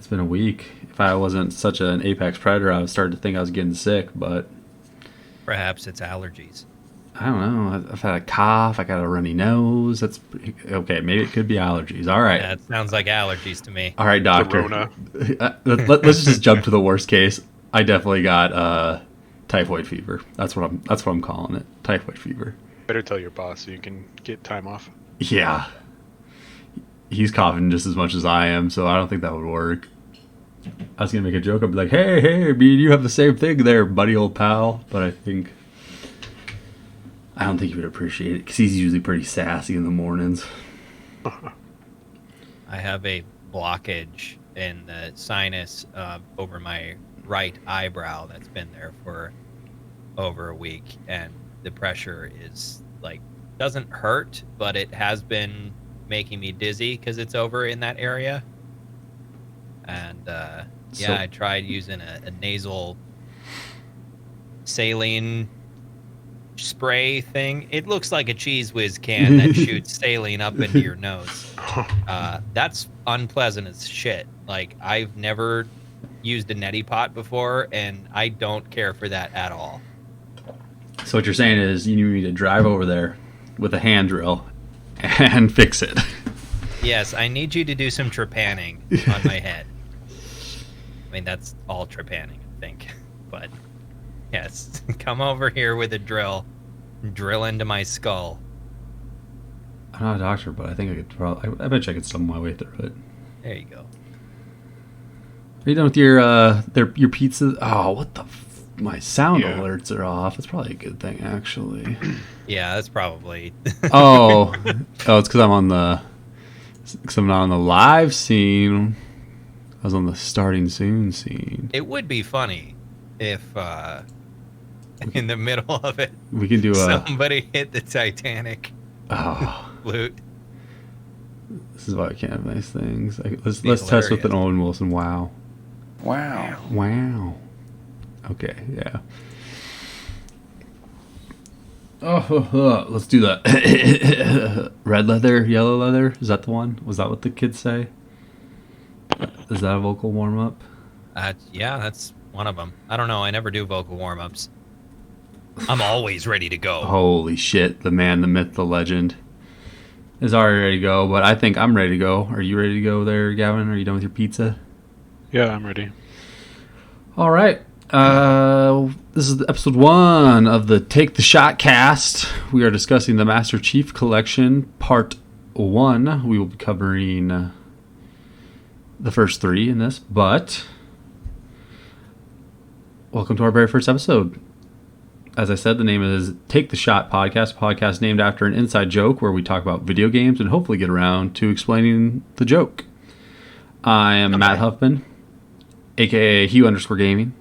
It's been a week. If I wasn't such an apex predator, I would start to think I was getting sick, but Perhaps it's allergies. I don't know. I've had a cough. I got a runny nose. Okay. Maybe it could be allergies. All right. That sounds like allergies to me. All right, The doctor. Rona. Let's just jump to the worst case. I definitely got typhoid fever. That's what I'm calling it. Typhoid fever. Better tell your boss so you can get time off. Yeah. He's coughing just as much as I am, so I don't think that would work. I was gonna make a joke. I'd be like, "Hey, me and you have the same thing there, buddy, old pal." But I don't think he would appreciate it because he's usually pretty sassy in the mornings. I have a blockage in the sinus over my right eyebrow that's been there for over a week, and the pressure is doesn't hurt, but it has been making me dizzy because it's over in that area. And I tried using a nasal saline spray thing. It looks like a Cheese Whiz can that shoots saline up into your nose. That's unpleasant as shit. I've never used a neti pot before, and I don't care for that at all. So what you're saying is you need me to drive over there with a hand drill and fix it. Yes, I need you to do some trepanning on my head. I mean, that's all trepanning, I think. But, yes, come over here with a drill into my skull. I'm not a doctor, but I think I could I bet you I could stumble my way through it. There you go. Are you done with your pizza? Oh, what the my sound alerts are off. It's probably a good thing, actually. Yeah, that's probably. Oh, it's because I'm not on the live scene. I was on the starting soon scene. It would be funny if in the middle of it we can do somebody hit the Titanic flute. This is why I can't have nice things. Let's test with an Owen Wilson. Wow. Okay, yeah. Let's do that. Red leather, yellow leather. Is that the one? Was that what the kids say? Is that a vocal warm up? Yeah, that's one of them. I don't know. I never do vocal warm ups. I'm always ready to go. Holy shit! The man, the myth, the legend is already ready to go. But I think I'm ready to go. Are you ready to go there, Gavin? Are you done with your pizza? Yeah, I'm ready. All right. This is episode 1 of the Take the Shot cast. We are discussing the Master Chief Collection, part 1. We will be covering the first 3 in this, but welcome to our very first episode. As I said, the name is Take the Shot podcast, a podcast named after an inside joke where we talk about video games and hopefully get around to explaining the joke. I am Matt Huffman, aka Hugh_Gaming.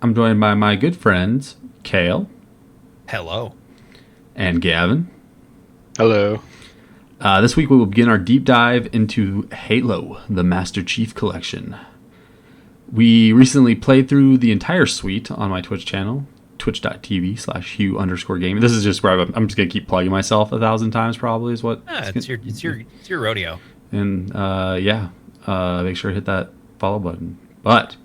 I'm joined by my good friends, Kale. Hello. And Gavin. Hello. This week we will begin our deep dive into Halo, the Master Chief Collection. We recently played through the entire suite on my Twitch channel, twitch.tv/Hugh_Gaming. This is just where I'm just going to keep plugging myself 1,000 times probably is what. It's your rodeo. And make sure to hit that follow button. But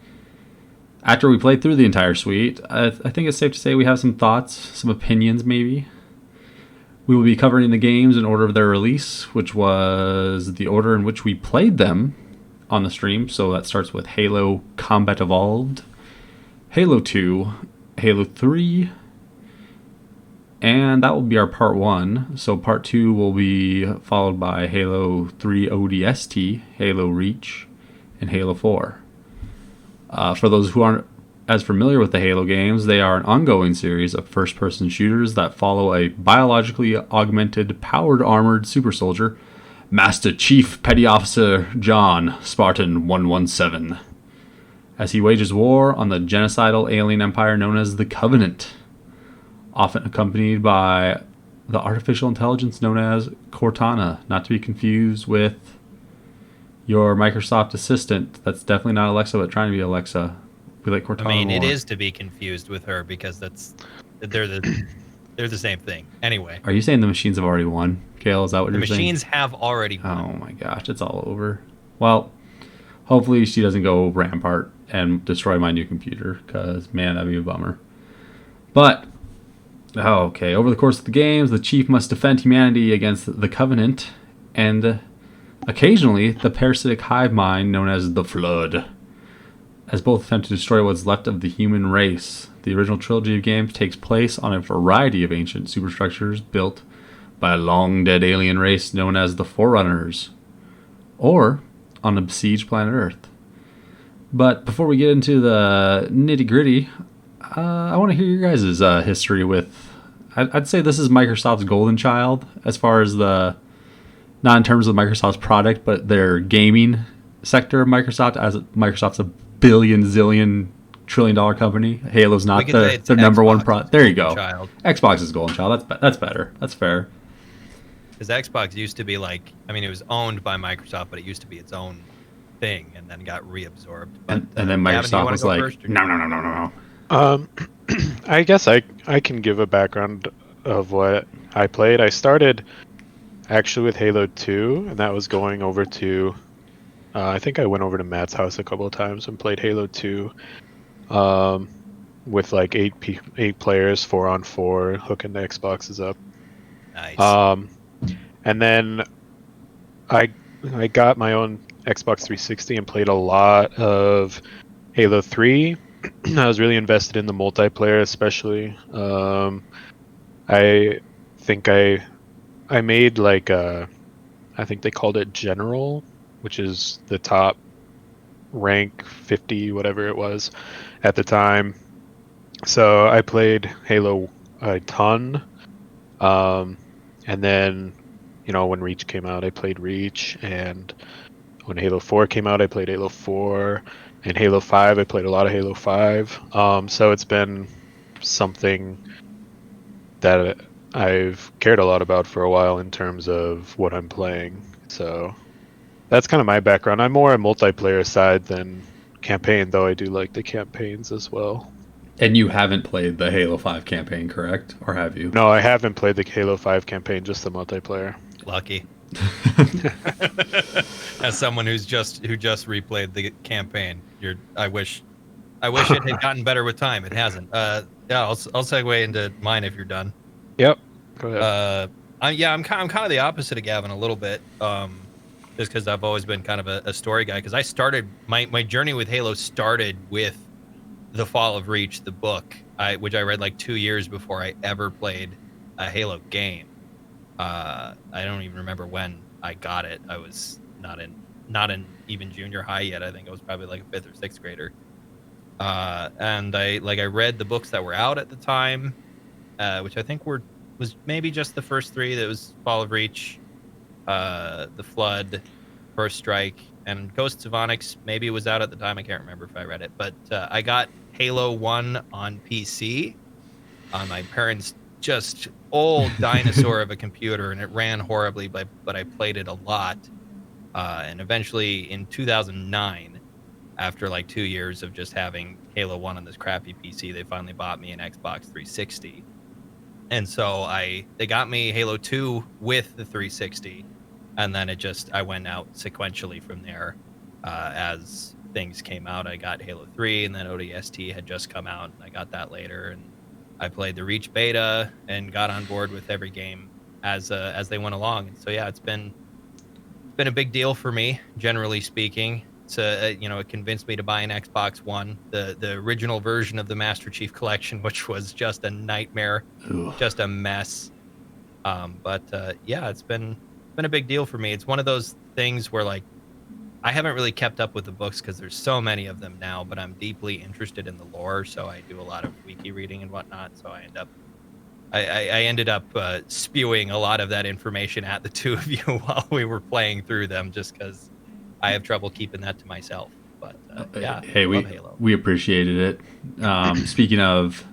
after we played through the entire suite, I think it's safe to say we have some thoughts, some opinions maybe. We will be covering the games in order of their release, which was the order in which we played them on the stream. So that starts with Halo Combat Evolved, Halo 2, Halo 3, and that will be our part 1. So part 2 will be followed by Halo 3 ODST, Halo Reach, and Halo 4. For those who aren't as familiar with the Halo games, they are an ongoing series of first-person shooters that follow a biologically augmented, powered armored super soldier, Master Chief Petty Officer John Spartan 117, as he wages war on the genocidal alien empire known as the Covenant, often accompanied by the artificial intelligence known as Cortana, not to be confused with your Microsoft assistant. That's definitely not Alexa, but trying to be Alexa. We like Cortana. I mean, more. It is to be confused with her because they're the same thing. Anyway. Are you saying the machines have already won, Kale? Is that what you're saying? The machines have already won. Oh my gosh, it's all over. Well, Hopefully she doesn't go rampart and destroy my new computer, because, man, that'd be a bummer. But, okay, over the course of the games, the Chief must defend humanity against the Covenant and occasionally the parasitic hive mind known as the Flood, as both attempt to destroy what's left of the human race. The original trilogy of games takes place on a variety of ancient superstructures built by a long-dead alien race known as the Forerunners, or on a besieged planet Earth. But before we get into the nitty-gritty, I want to hear your guys' history with... I'd say this is Microsoft's golden child, as far as the... Not in terms of Microsoft's product, but their gaming sector of Microsoft, as Microsoft's a billion-zillion trillion-dollar company. Halo's not their number one product. There you go. Child. Xbox is golden child. That's better. That's fair. Because Xbox used to be like, I mean, it was owned by Microsoft, but it used to be its own thing, and then got reabsorbed. But, and then Microsoft was like, first, no. I guess I can give a background of what I played. I started actually with Halo 2, and that was going over to... I think I went over to Matt's house a couple of times and played Halo 2 with like 8 players, 4-on-4, hooking the Xboxes up. Nice. And then I got my own Xbox 360 and played a lot of Halo 3. I was really invested in the multiplayer, especially. I think I made like I think they called it General, which is the top rank 50, whatever it was at the time. So I played Halo a ton. And then, when Reach came out, I played Reach. And when Halo 4 came out, I played Halo 4. And Halo 5, I played a lot of Halo 5. So it's been something that I've cared a lot about for a while in terms of what I'm playing. So that's kind of my background. I'm more a multiplayer side than campaign, though I do like the campaigns as well. And you haven't played the Halo 5 campaign, correct? Or have you? No, I haven't played the Halo 5 campaign, just the multiplayer. Lucky. As someone who just replayed the campaign, I wish it had gotten better with time. It hasn't. Yeah, I'll segue into mine if you're done. Yep. Go ahead. I'm kind of the opposite of Gavin a little bit. Just because I've always been kind of a story guy. Because I started my journey with Halo started with The Fall of Reach, the book, which I read like 2 years before I ever played a Halo game. I don't even remember when I got it. I was not in even junior high yet. I think I was probably like a 5th or 6th grader. And I read the books that were out at the time, which I think was maybe just the first 3. That was Fall of Reach, The Flood, First Strike, and Ghosts of Onyx. Maybe it was out at the time. I can't remember if I read it, but I got Halo 1 on PC on my parents' just old dinosaur of a computer, and it ran horribly, but I played it a lot. And eventually in 2009, after like 2 years of just having Halo 1 on this crappy PC, they finally bought me an Xbox 360. And so they got me Halo 2 with the 360, and then I went out sequentially from there. As things came out, I got Halo 3, and then ODST had just come out, and I got that later. And I played the Reach beta and got on board with every game as they went along. And so yeah, it's been a big deal for me, generally speaking. It convinced me to buy an Xbox One, the original version of the Master Chief Collection, which was just a nightmare, just a mess. Yeah, it's been a big deal for me. It's one of those things where like I haven't really kept up with the books because there's so many of them now, but I'm deeply interested in the lore, so I do a lot of wiki reading and whatnot. So I ended up spewing a lot of that information at the two of you while we were playing through them, just because I have trouble keeping that to myself. But yeah, hey, love Halo. We appreciated it. Speaking of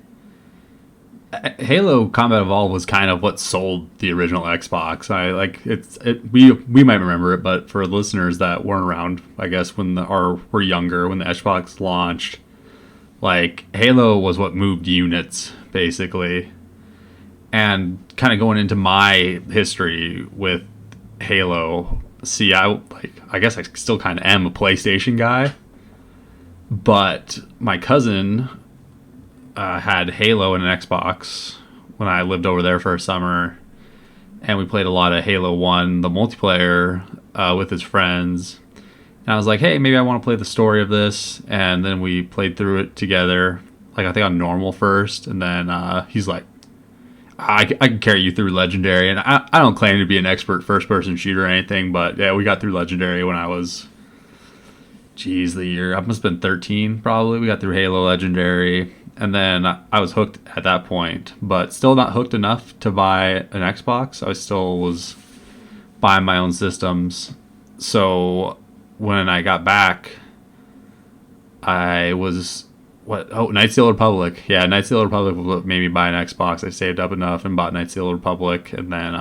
Halo, Combat Evolved was kind of what sold the original Xbox. We might remember it, but for listeners that weren't around, I guess were younger when the Xbox launched, like Halo was what moved units basically. And kind of going into my history with Halo, see, I guess I still kind of am a PlayStation guy, but my cousin had Halo and an Xbox when I lived over there for a summer, and we played a lot of Halo 1, the multiplayer, with his friends. And I was like, hey, maybe I want to play the story of this. And then we played through it together, like I think on normal first. And then he's like, I can carry you through Legendary. And I don't claim to be an expert first-person shooter or anything, but yeah, we got through Legendary when I was, the year, I must have been 13 probably. We got through Halo Legendary. And then I was hooked at that point, but still not hooked enough to buy an Xbox. I still was buying my own systems. So when I got back, I was Knights of the Old Republic. Yeah, Knights of the Old Republic will maybe buy an Xbox. I saved up enough and bought Knights of the Old Republic, and then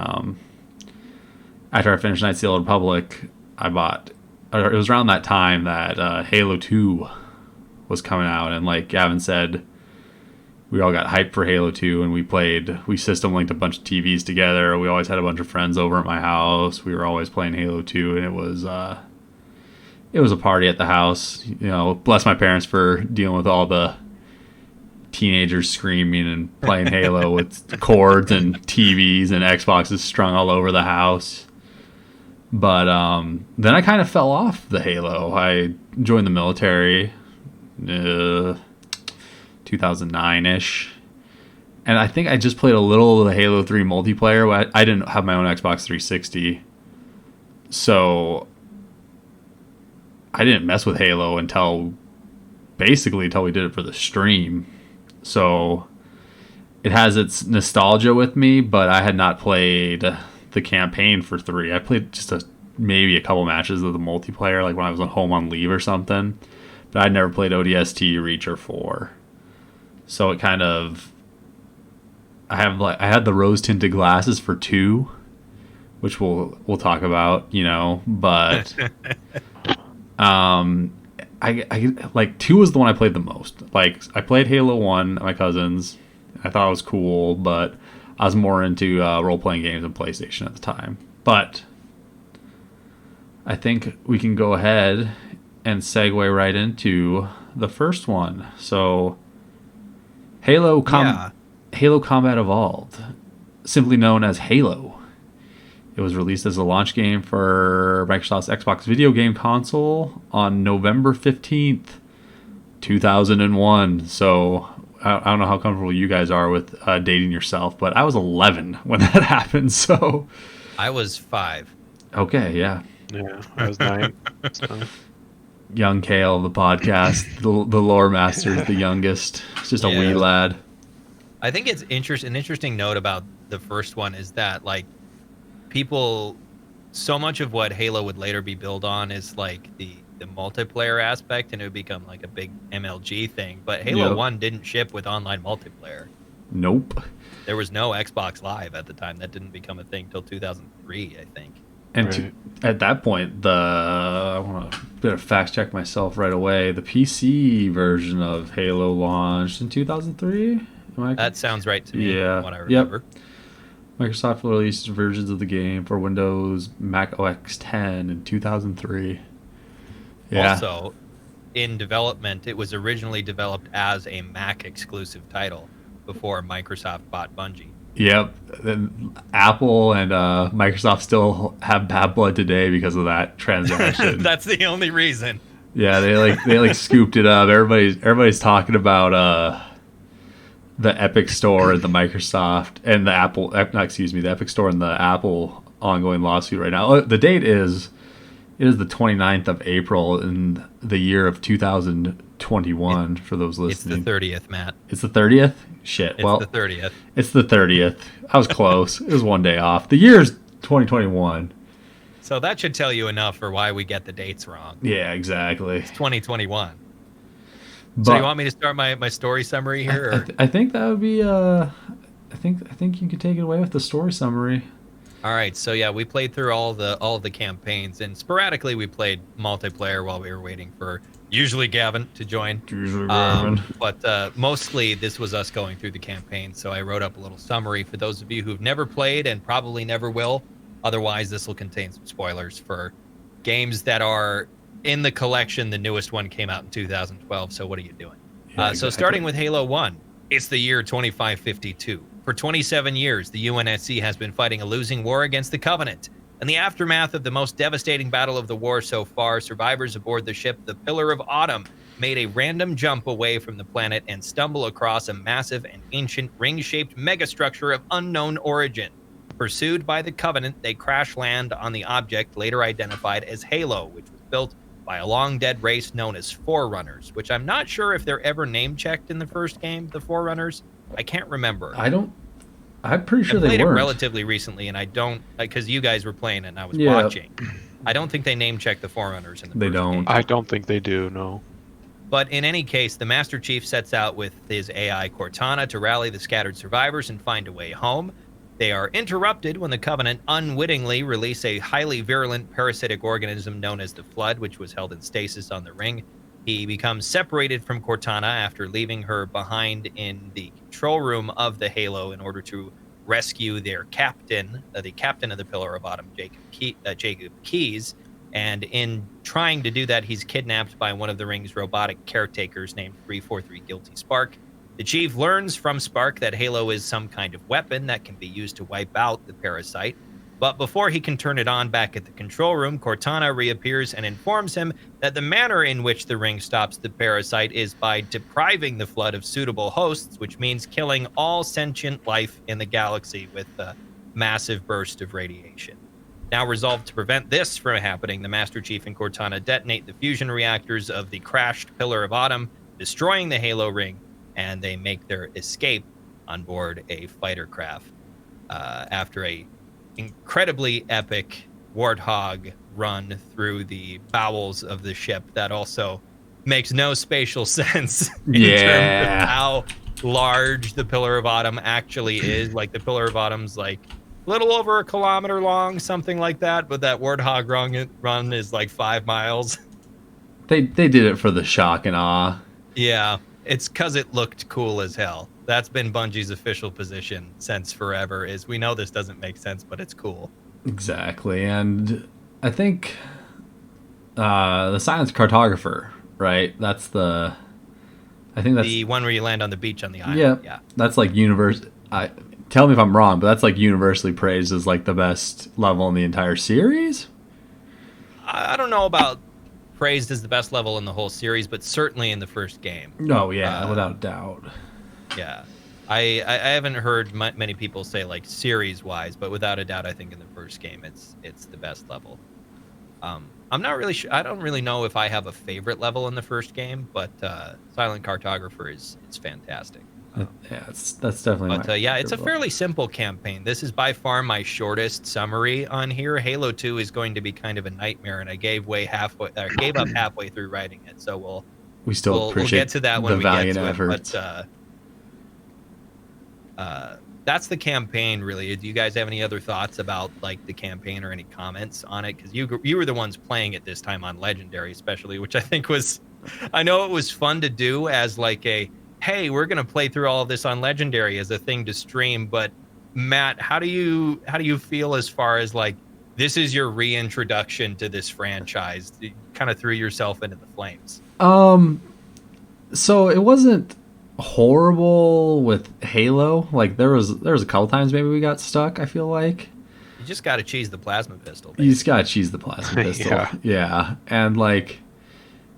after I finished Knights of the Old Republic, it was around that time that Halo 2 was coming out, and like Gavin said, we all got hyped for Halo 2, and we system linked a bunch of TVs together. We always had a bunch of friends over at my house. We were always playing Halo 2, and it was a party at the house. You know, bless my parents for dealing with all the teenagers screaming and playing Halo with cords and TVs and Xboxes strung all over the house. But then I kind of fell off the Halo. I joined the military 2009-ish. And I think I just played a little of the Halo 3 multiplayer. I didn't have my own Xbox 360. So I didn't mess with Halo until we did it for the stream. So it has its nostalgia with me, but I had not played the campaign for 3. I played just maybe a couple matches of the multiplayer, like when I was home on leave or something. But I'd never played ODST, Reach, or 4. So it kind of, I had the rose tinted glasses for 2, which we'll talk about, but I like 2 was the one I played the most. Like I played Halo 1 at my cousin's. I thought it was cool, but I was more into role playing games and PlayStation at the time. But I think we can go ahead and segue right into the first one. So Halo Combat Evolved, simply known as Halo. It was released as a launch game for Microsoft's Xbox video game console on November 15th, 2001. So I don't know how comfortable you guys are with dating yourself, but I was 11 when that happened. So I was 5. Okay, yeah. Yeah, I was 9. So. Young Kale, the podcast, the lore master, the youngest. It's just a wee lad. I think it's an interesting note about the first one is that like people, so much of what Halo would later be built on is like the multiplayer aspect, and it would become like a big MLG thing. But Halo 1 didn't ship with online multiplayer. Nope. There was no Xbox Live at the time. That didn't become a thing till 2003, I think. And at that point, I want to better fact check myself right away. The PC version of Halo launched in 2003. That sounds right to me. Yeah. From what I remember. Yep. Microsoft released versions of the game for Windows, Mac OS X in 2003. Yeah. Also, in development, it was originally developed as a Mac exclusive title before Microsoft bought Bungie. Yep. And Apple and Microsoft still have bad blood today because of that transaction. That's the only reason. Yeah, they scooped it up. Everybody's talking about the Epic Store and the Microsoft and the Apple. The Epic Store and the Apple ongoing lawsuit right now. The date is the 29th of April in the year of 2021 for those listening. It's the 30th, Matt. It's the 30th? Shit. It's the 30th. It's the 30th. I was close. It was one day off. The year's 2021. So that should tell you enough for why we get the dates wrong. Yeah, exactly. It's 2021. But so you want me to start my story summary here? Or? I think that would be I think you could take it away with the story summary. All right, so yeah, we played through all of the campaigns, and sporadically we played multiplayer while we were waiting for usually Gavin to join. But mostly this was us going through the campaign. So I wrote up a little summary for those of you who've never played and probably never will. Otherwise, this will contain some spoilers for games that are in the collection. The newest one came out in 2012, so what are you doing? Yeah, So exactly. starting with Halo 1, it's the year 2552. For 27 years, the UNSC has been fighting a losing war against the Covenant. In the aftermath of the most devastating battle of the war so far, survivors aboard the ship the Pillar of Autumn made a random jump away from the planet and stumble across a massive and ancient ring-shaped megastructure of unknown origin. Pursued by the Covenant, they crash land on the object later identified as Halo, which was built by a long-dead race known as Forerunners, which I'm not sure if they're ever name-checked in the first game, the Forerunners. I can't remember. I'm pretty sure I they played it weren't. relatively recently, and I don't, because you guys were playing it and I was Yeah. watching. I don't think they name-check the Forerunners in the They first don't. game. I don't think they do. No. But in any case, the Master Chief sets out with his AI Cortana to rally the scattered survivors and find a way home. They are interrupted when the Covenant unwittingly release a highly virulent parasitic organism known as the Flood, which was held in stasis on the ring. He becomes separated from Cortana after leaving her behind in the control room of the Halo in order to rescue their captain, the captain of the Pillar of Autumn, Jacob Keyes. And in trying to do that, he's kidnapped by one of the ring's robotic caretakers named 343 Guilty Spark. The Chief learns from Spark that Halo is some kind of weapon that can be used to wipe out the parasite. But before he can turn it on back at the control room, Cortana reappears and informs him that the manner in which the ring stops the parasite is by depriving the Flood of suitable hosts, which means killing all sentient life in the galaxy with a massive burst of radiation. Now resolved to prevent this from happening, the Master Chief and Cortana detonate the fusion reactors of the crashed Pillar of Autumn, destroying the Halo ring, and they make their escape on board a fighter craft after a incredibly epic warthog run through the bowels of the ship that also makes no spatial sense in terms of how large the Pillar of Autumn actually is. Like, the Pillar of Autumn's like a little over a kilometer long, something like that, but that warthog run is like 5 miles. They did it for the shock and awe. Yeah, it's because it looked cool as hell. That's been Bungie's official position since forever, is we know this doesn't make sense, but it's cool. Exactly. And I think the Silence Cartographer, right? That's the one where you land on the beach on the island. Yeah. That's like tell me if I'm wrong, but that's like universally praised as like the best level in the entire series. I don't know about praised as the best level in the whole series, but certainly in the first game. Oh yeah, without a doubt. Yeah, I haven't heard many people say like series wise, but without a doubt, I think in the first game it's the best level. I'm not really sure. I don't really know if I have a favorite level in the first game, but Silent Cartographer is fantastic. Yeah, that's definitely. But yeah, it's a fairly simple campaign. This is by far my shortest summary on here. Halo 2 is going to be kind of a nightmare, and I gave up halfway through writing it. So we'll appreciate get to that when we get to efforts. it. But that's the campaign, really. Do you guys have any other thoughts about like the campaign or any comments on it? Because you were the ones playing it this time on Legendary, especially, which I think I know it was fun to do as like hey, we're gonna play through all of this on Legendary as a thing to stream. But Matt, how do you feel as far as like this is your reintroduction to this franchise? You kind of threw yourself into the flames. So it wasn't horrible with Halo. Like there was a couple times maybe we got stuck. I feel like you just got to cheese the plasma pistol. Basically. You just got to cheese the plasma pistol. Yeah, and like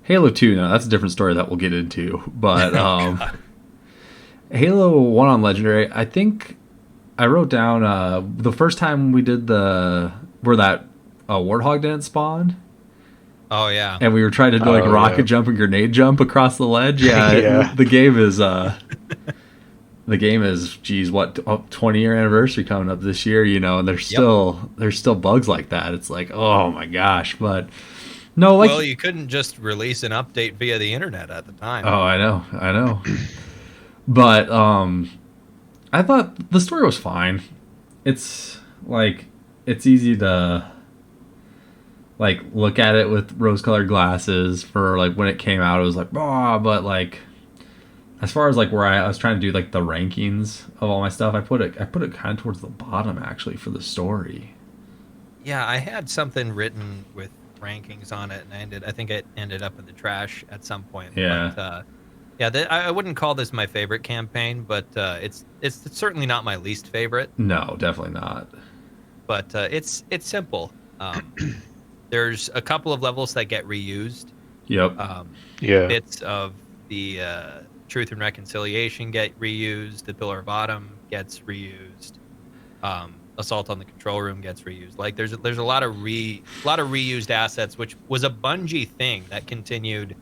Halo 2, no, that's a different story that we'll get into. But Halo 1 on Legendary, I think I wrote down the first time we did where that Warthog didn't spawn. Oh yeah. And we were trying to do like rocket jump and grenade jump across the ledge. Yeah, yeah. The game is geez, what 20-year anniversary coming up this year, and there's still bugs like that. It's like, oh my gosh, but no, like, well, you couldn't just release an update via the internet at the time. Oh, I know. But I thought the story was fine. It's like it's easy to like look at it with rose-colored glasses for like when it came out. It was like, but like as far as like where I was trying to do like the rankings of all my stuff, I put it kind of towards the bottom actually for the story. Yeah, I had something written with rankings on it, and I think it ended up in the trash at some point. But Yeah. yeah, I wouldn't call this my favorite campaign, but it's certainly not my least favorite. No, definitely not. But it's simple. There's a couple of levels that get reused. Yep. Yeah. Bits of the Truth and Reconciliation get reused. The Pillar of Autumn gets reused. Assault on the Control Room gets reused. Like there's a lot of reused assets, which was a Bungie thing that continued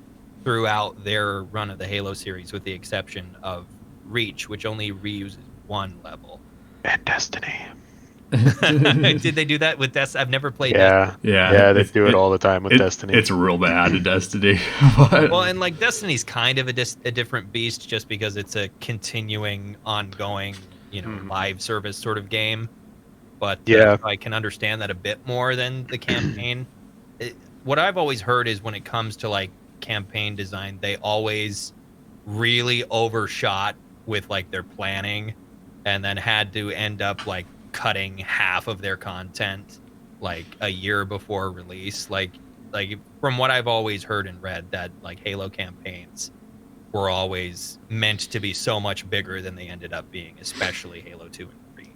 throughout their run of the Halo series, with the exception of Reach, which only reuses one level. And Destiny. Did they do that with Destiny? I've never played Yeah. Destiny. Yeah, they do it all the time with Destiny. It's real bad in Destiny. But Well, and like Destiny's kind of a different beast, just because it's a continuing, ongoing, live service sort of game. But Yeah. I can understand that a bit more than the campaign. What I've always heard is when it comes to like campaign design, they always really overshot with like their planning, and then had to end up like cutting half of their content like a year before release. Like from what I've always heard and read, that like Halo campaigns were always meant to be so much bigger than they ended up being, especially Halo 2 and 3.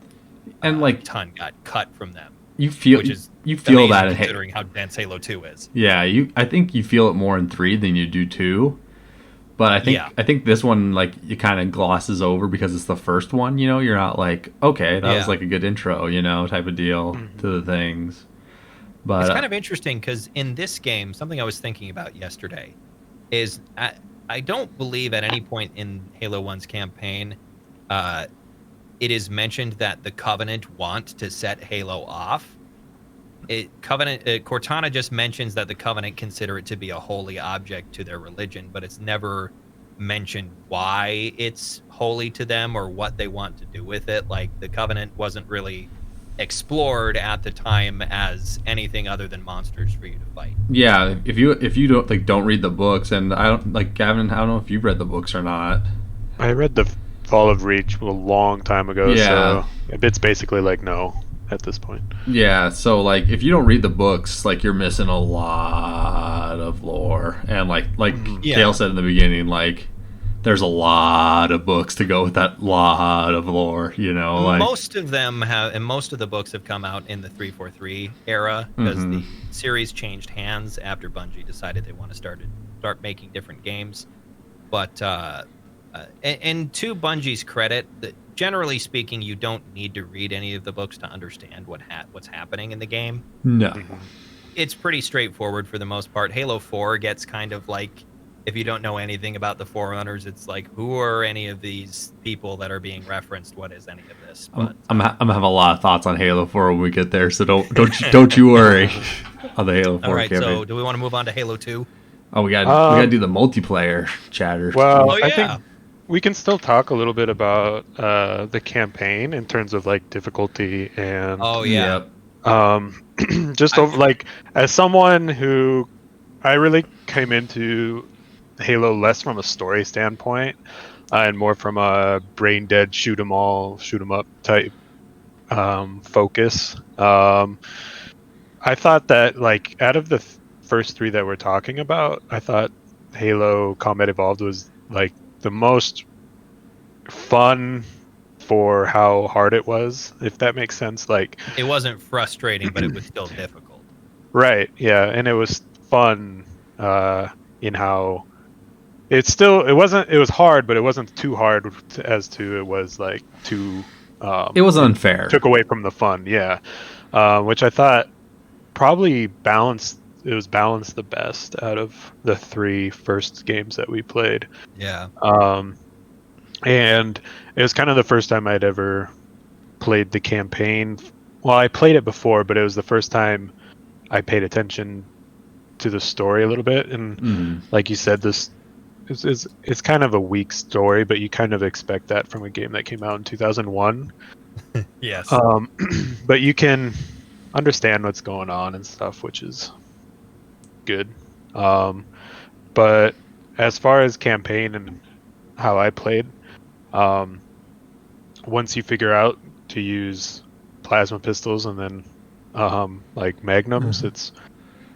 and like a ton got cut from them, you feel which is you feel amazing that in considering how dense Halo 2 is. Yeah, I think you feel it more in 3 than you do 2. But I think this one like it kind of glosses over because it's the first one, you're not like, okay, that was like a good intro, type of deal to the things. But It's kind of interesting because in this game, something I was thinking about yesterday is I don't believe at any point in Halo 1's campaign it is mentioned that the Covenant want to set Halo off. Cortana just mentions that the Covenant consider it to be a holy object to their religion, but it's never mentioned why it's holy to them or what they want to do with it. Like the Covenant wasn't really explored at the time as anything other than monsters for you to fight. yeah, if you don't read the books, and I don't like Gavin, I don't know if you've read the books or not. I read the Fall of Reach a long time ago, Yeah. so it's basically like no at this point. Yeah, so like if you don't read the books, like you're missing a lot of lore, and like Yeah. Kale said in the beginning, like there's a lot of books to go with that lot of lore, like Most of them have, and most of the books have come out in the 343 era, because the series changed hands after Bungie decided they want to start making different games. But and to Bungie's credit, generally speaking, you don't need to read any of the books to understand what's happening in the game. no. It's pretty straightforward for the most part. Halo 4 gets kind of like, if you don't know anything about the Forerunners, it's like, who are any of these people that are being referenced? What is any of this? But I'm gonna have a lot of thoughts on Halo 4 when we get there, so don't you worry on the Halo 4 all right, campaign. so do we want to move on to Halo 2? Oh, we gotta do the multiplayer chatter. Well, Oh, I yeah. think we can still talk a little bit about the campaign in terms of like difficulty and Oh, yeah. Yep. just over like as someone who I really came into Halo less from a story standpoint and more from a brain dead shoot 'em all, shoot 'em up type focus. I thought that like out of the first three that we're talking about, I thought Halo Combat Evolved was like the most fun for how hard it was, if that makes sense. Like It wasn't frustrating, but it was still difficult. right, yeah, and it was fun in how it was hard, but it wasn't too hard as to it was like too It was unfair. took away from the fun, yeah. Which I thought probably it was balanced the best out of the three first games that we played. Yeah. And it was kind of the first time I'd ever played the campaign. Well, I played it before, but it was the first time I paid attention to the story a little bit. And like you said, this it's kind of a weak story, but you kind of expect that from a game that came out in 2001. Yes. But you can understand what's going on and stuff, which is good. But as far as campaign and how I played, once you figure out to use plasma pistols and then like magnums. It's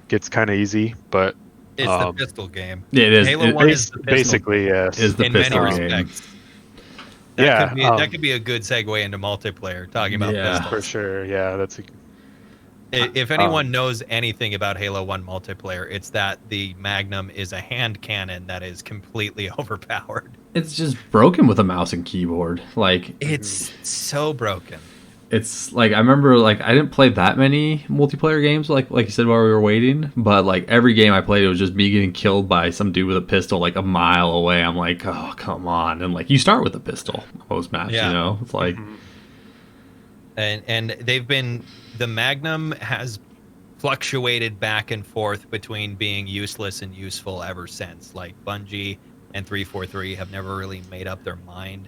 gets kind of easy, but It's the pistol game. Yeah, it is. Halo 1 is the pistol basically game, yes. Is the in many pistol game. respects. That Yeah, could be a good segue into multiplayer, talking about Yeah. pistols. for sure. Yeah, that's If anyone knows anything about Halo 1 multiplayer, it's that the Magnum is a hand cannon that is completely overpowered. It's just broken with a mouse and keyboard. Like, It's so broken. it's like, I remember, like, I didn't play that many multiplayer games, like you said, while we were waiting, but like every game I played, it was just me getting killed by some dude with a pistol like a mile away. I'm like, oh, come on. And like, you start with a pistol most maps, Yeah. you know? It's like, And the Magnum has fluctuated back and forth between being useless and useful ever since. Like Bungie and 343 have never really made up their mind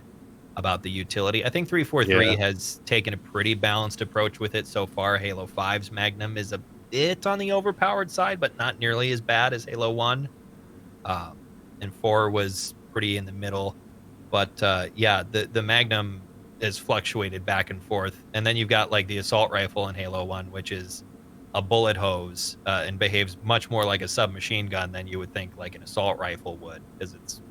about the utility. I think 343 has taken a pretty balanced approach with it so far. Halo 5's Magnum is a bit on the overpowered side, but not nearly as bad as Halo 1. And 4 was pretty in the middle. But yeah, the Magnum has fluctuated back and forth. And then you've got like the assault rifle in Halo 1, which is a bullet hose and behaves much more like a submachine gun than you would think like an assault rifle would, because it's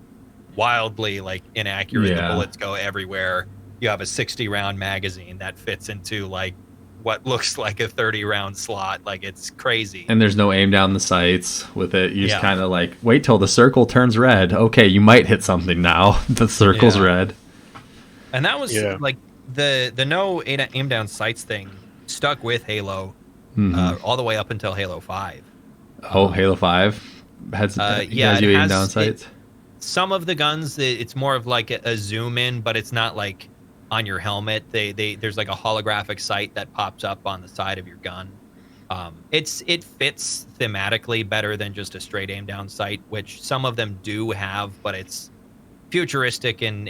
wildly like inaccurate. Yeah. The bullets go everywhere. You have a 60 round magazine that fits into like what looks like a 30 round slot. Like, it's crazy. and there's no aim down the sights with it. You just Yeah. kind of like, wait till the circle turns red. Okay, you might hit something now. The circle's Yeah. red. And that was Yeah. like the no aim down sights thing stuck with Halo all the way up until Halo 5. Oh, Halo 5 had some, yeah, has you it aim has- down it- sights. Some of the guns, it's more of like a zoom in, but it's not like on your helmet. There's like a holographic sight that pops up on the side of your gun. It fits thematically better than just a straight aim down sight, which some of them do have, but it's futuristic and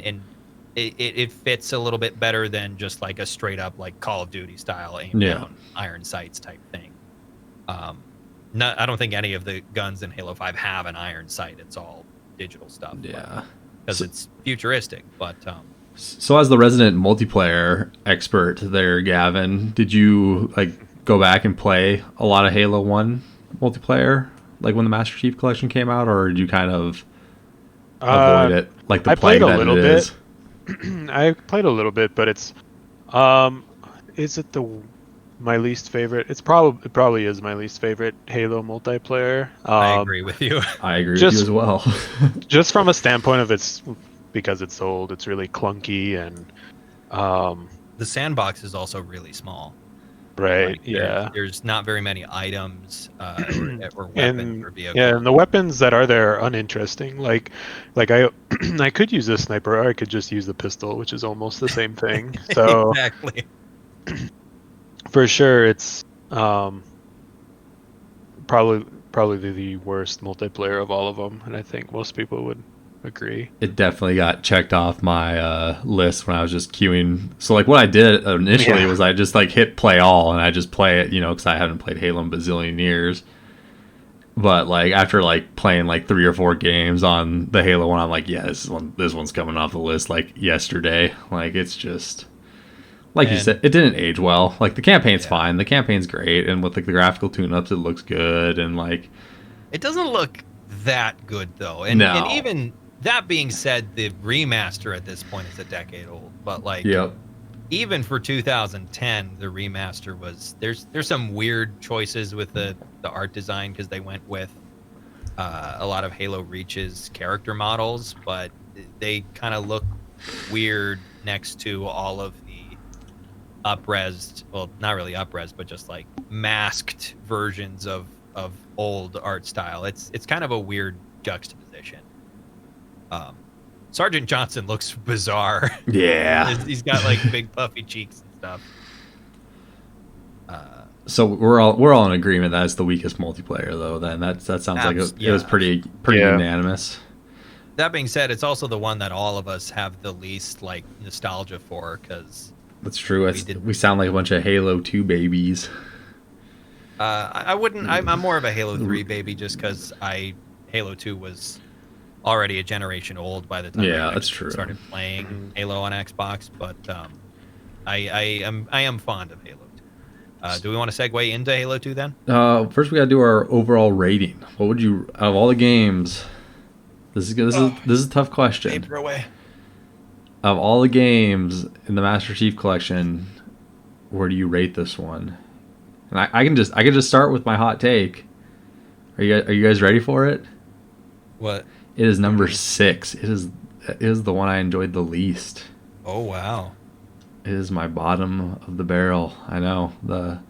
it fits a little bit better than just like a straight up like Call of Duty style aim Yeah. down iron sights type thing. I don't think any of the guns in Halo 5 have an iron sight. It's all digital stuff. Yeah. Because it's futuristic, but So as the resident multiplayer expert there, Gavin, did you like go back and play a lot of Halo 1 multiplayer like when the Master Chief Collection came out, or did you kind of avoid it? Like the I played plague a that little it bit. is? I played a little bit, but it's is it my least favorite? It probably is my least favorite Halo multiplayer. I agree with you. I agree with Just- you as well. Just from a standpoint of because it's old, it's really clunky and The sandbox is also really small. right, Like, yeah. There's not very many items or weapons And or vehicles. yeah, and the weapons that are there are uninteresting. Like I I could use a sniper, or I could just use the pistol, which is almost the same thing. So Exactly. for sure, it's probably the worst multiplayer of all of them, and I think most people would agree. It definitely got checked off my list when I was just queuing. So like what I did initially Yeah. was I just like hit play all and I just play it, you know, because I haven't played Halo in a bazillion years. But like after like playing like 3 or 4 games on the Halo one, I'm like, yeah, this one's coming off the list like yesterday. Like it's just like you And- said, it didn't age well. Like the campaign's Yeah. fine, the campaign's great, and with like the graphical tune-ups, it looks good, and like It doesn't look that good though. And, No. and even that being said, the remaster at this point is a decade old. But like yep. even for 2010, the remaster was there's some weird choices with the art design, because they went with a lot of Halo Reach's character models, but they kind of look weird next to all of the up-resed, well, not really up-resed, but just like masked versions of old art style. It's kind of a weird juxtaposition. Sergeant Johnson looks bizarre. Yeah. He's got like big puffy cheeks and stuff. So we're all in agreement that it's the weakest multiplayer, though. Then that sounds like it was Yeah. pretty Yeah. unanimous. That being said, it's also the one that all of us have the least like nostalgia for, because That's true. We did- We sound like a bunch of Halo 2 babies. I wouldn't. I'm more of a Halo 3 baby, just because Halo 2 was already a generation old by the time Yeah, I that's true. started playing Halo on Xbox. But I am fond of Halo 2. Do we want to segue into Halo 2 then? First, we gotta do our overall rating. What would you, out of all the games? This is a tough question. Paper away. Of all the games in the Master Chief Collection, where do you rate this one? And I can just start with my hot take. Are you guys ready for it? What? It is number 6. It is the one I enjoyed the least. Oh wow. It is my bottom of the barrel. I know, the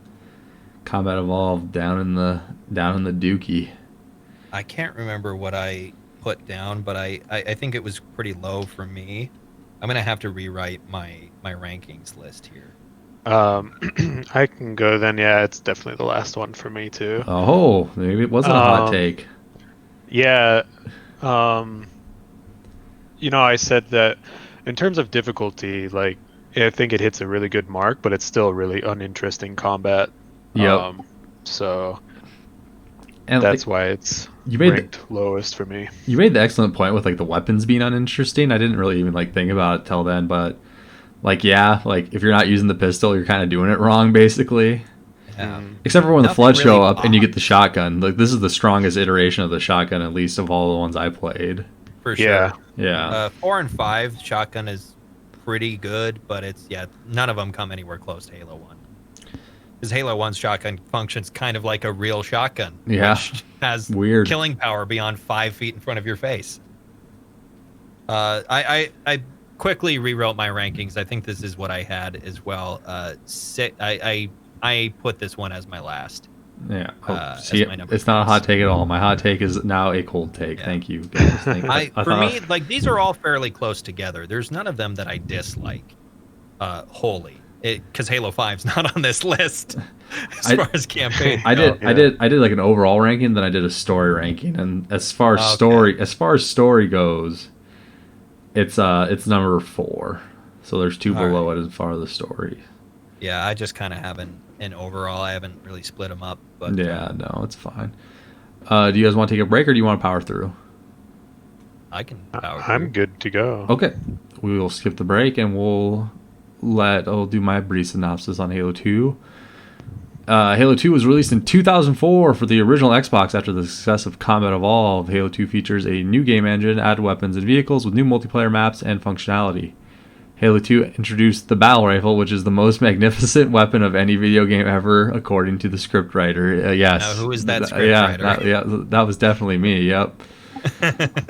Combat Evolved down in the dookie. I can't remember what I put down, but I think it was pretty low for me. I'm gonna have to rewrite my rankings list here. I can go then. Yeah, it's definitely the last one for me too. Oh, maybe it wasn't a hot take. Yeah. I said that in terms of difficulty, like, I think it hits a really good mark, but it's still really uninteresting combat. Yep. So And that's why it's ranked lowest for me. You made the excellent point with like the weapons being uninteresting. I didn't really even like think about it till then, but like if you're not using the pistol, you're kind of doing it wrong, basically. Yeah. Except for when the Flood really show up and you get the shotgun. Like, this is the strongest iteration of the shotgun, at least of all the ones I played. For sure. Yeah. Yeah. 4 and 5 shotgun is pretty good, but none of them come anywhere close to Halo 1. Because Halo 1's shotgun functions kind of like a real shotgun. Yeah. Which has Weird killing power beyond 5 feet in front of your face. I quickly rewrote my rankings. I think this is what I had as well. I put this one as my last. Yeah. See, it's not a hot take at all. My hot take is now a cold take. Yeah. Thank you, guys. Thank you. For me, like, these are all fairly close together. There's none of them that I dislike wholly. Because Halo 5's not on this list as far as campaign. I did like an overall ranking, then I did a story ranking, and as far as story goes, it's number 4. So there's 2 below it as far as the story. Yeah, I just kind of have an overall. I haven't really split them up, but yeah, no, it's fine. Do you guys want to take a break, or do you want to power through? I can power through. I'm good to go. Okay, we will skip the break and I'll do my brief synopsis on Halo 2. Halo 2 was released in 2004 for the original Xbox after the success of Combat Evolved. Halo 2 features a new game engine, added weapons and vehicles with new multiplayer maps and functionality. Halo 2 introduced the battle rifle, which is the most magnificent weapon of any video game ever, according to the scriptwriter. Yes. Now, who is that scriptwriter? That was definitely me. Yep.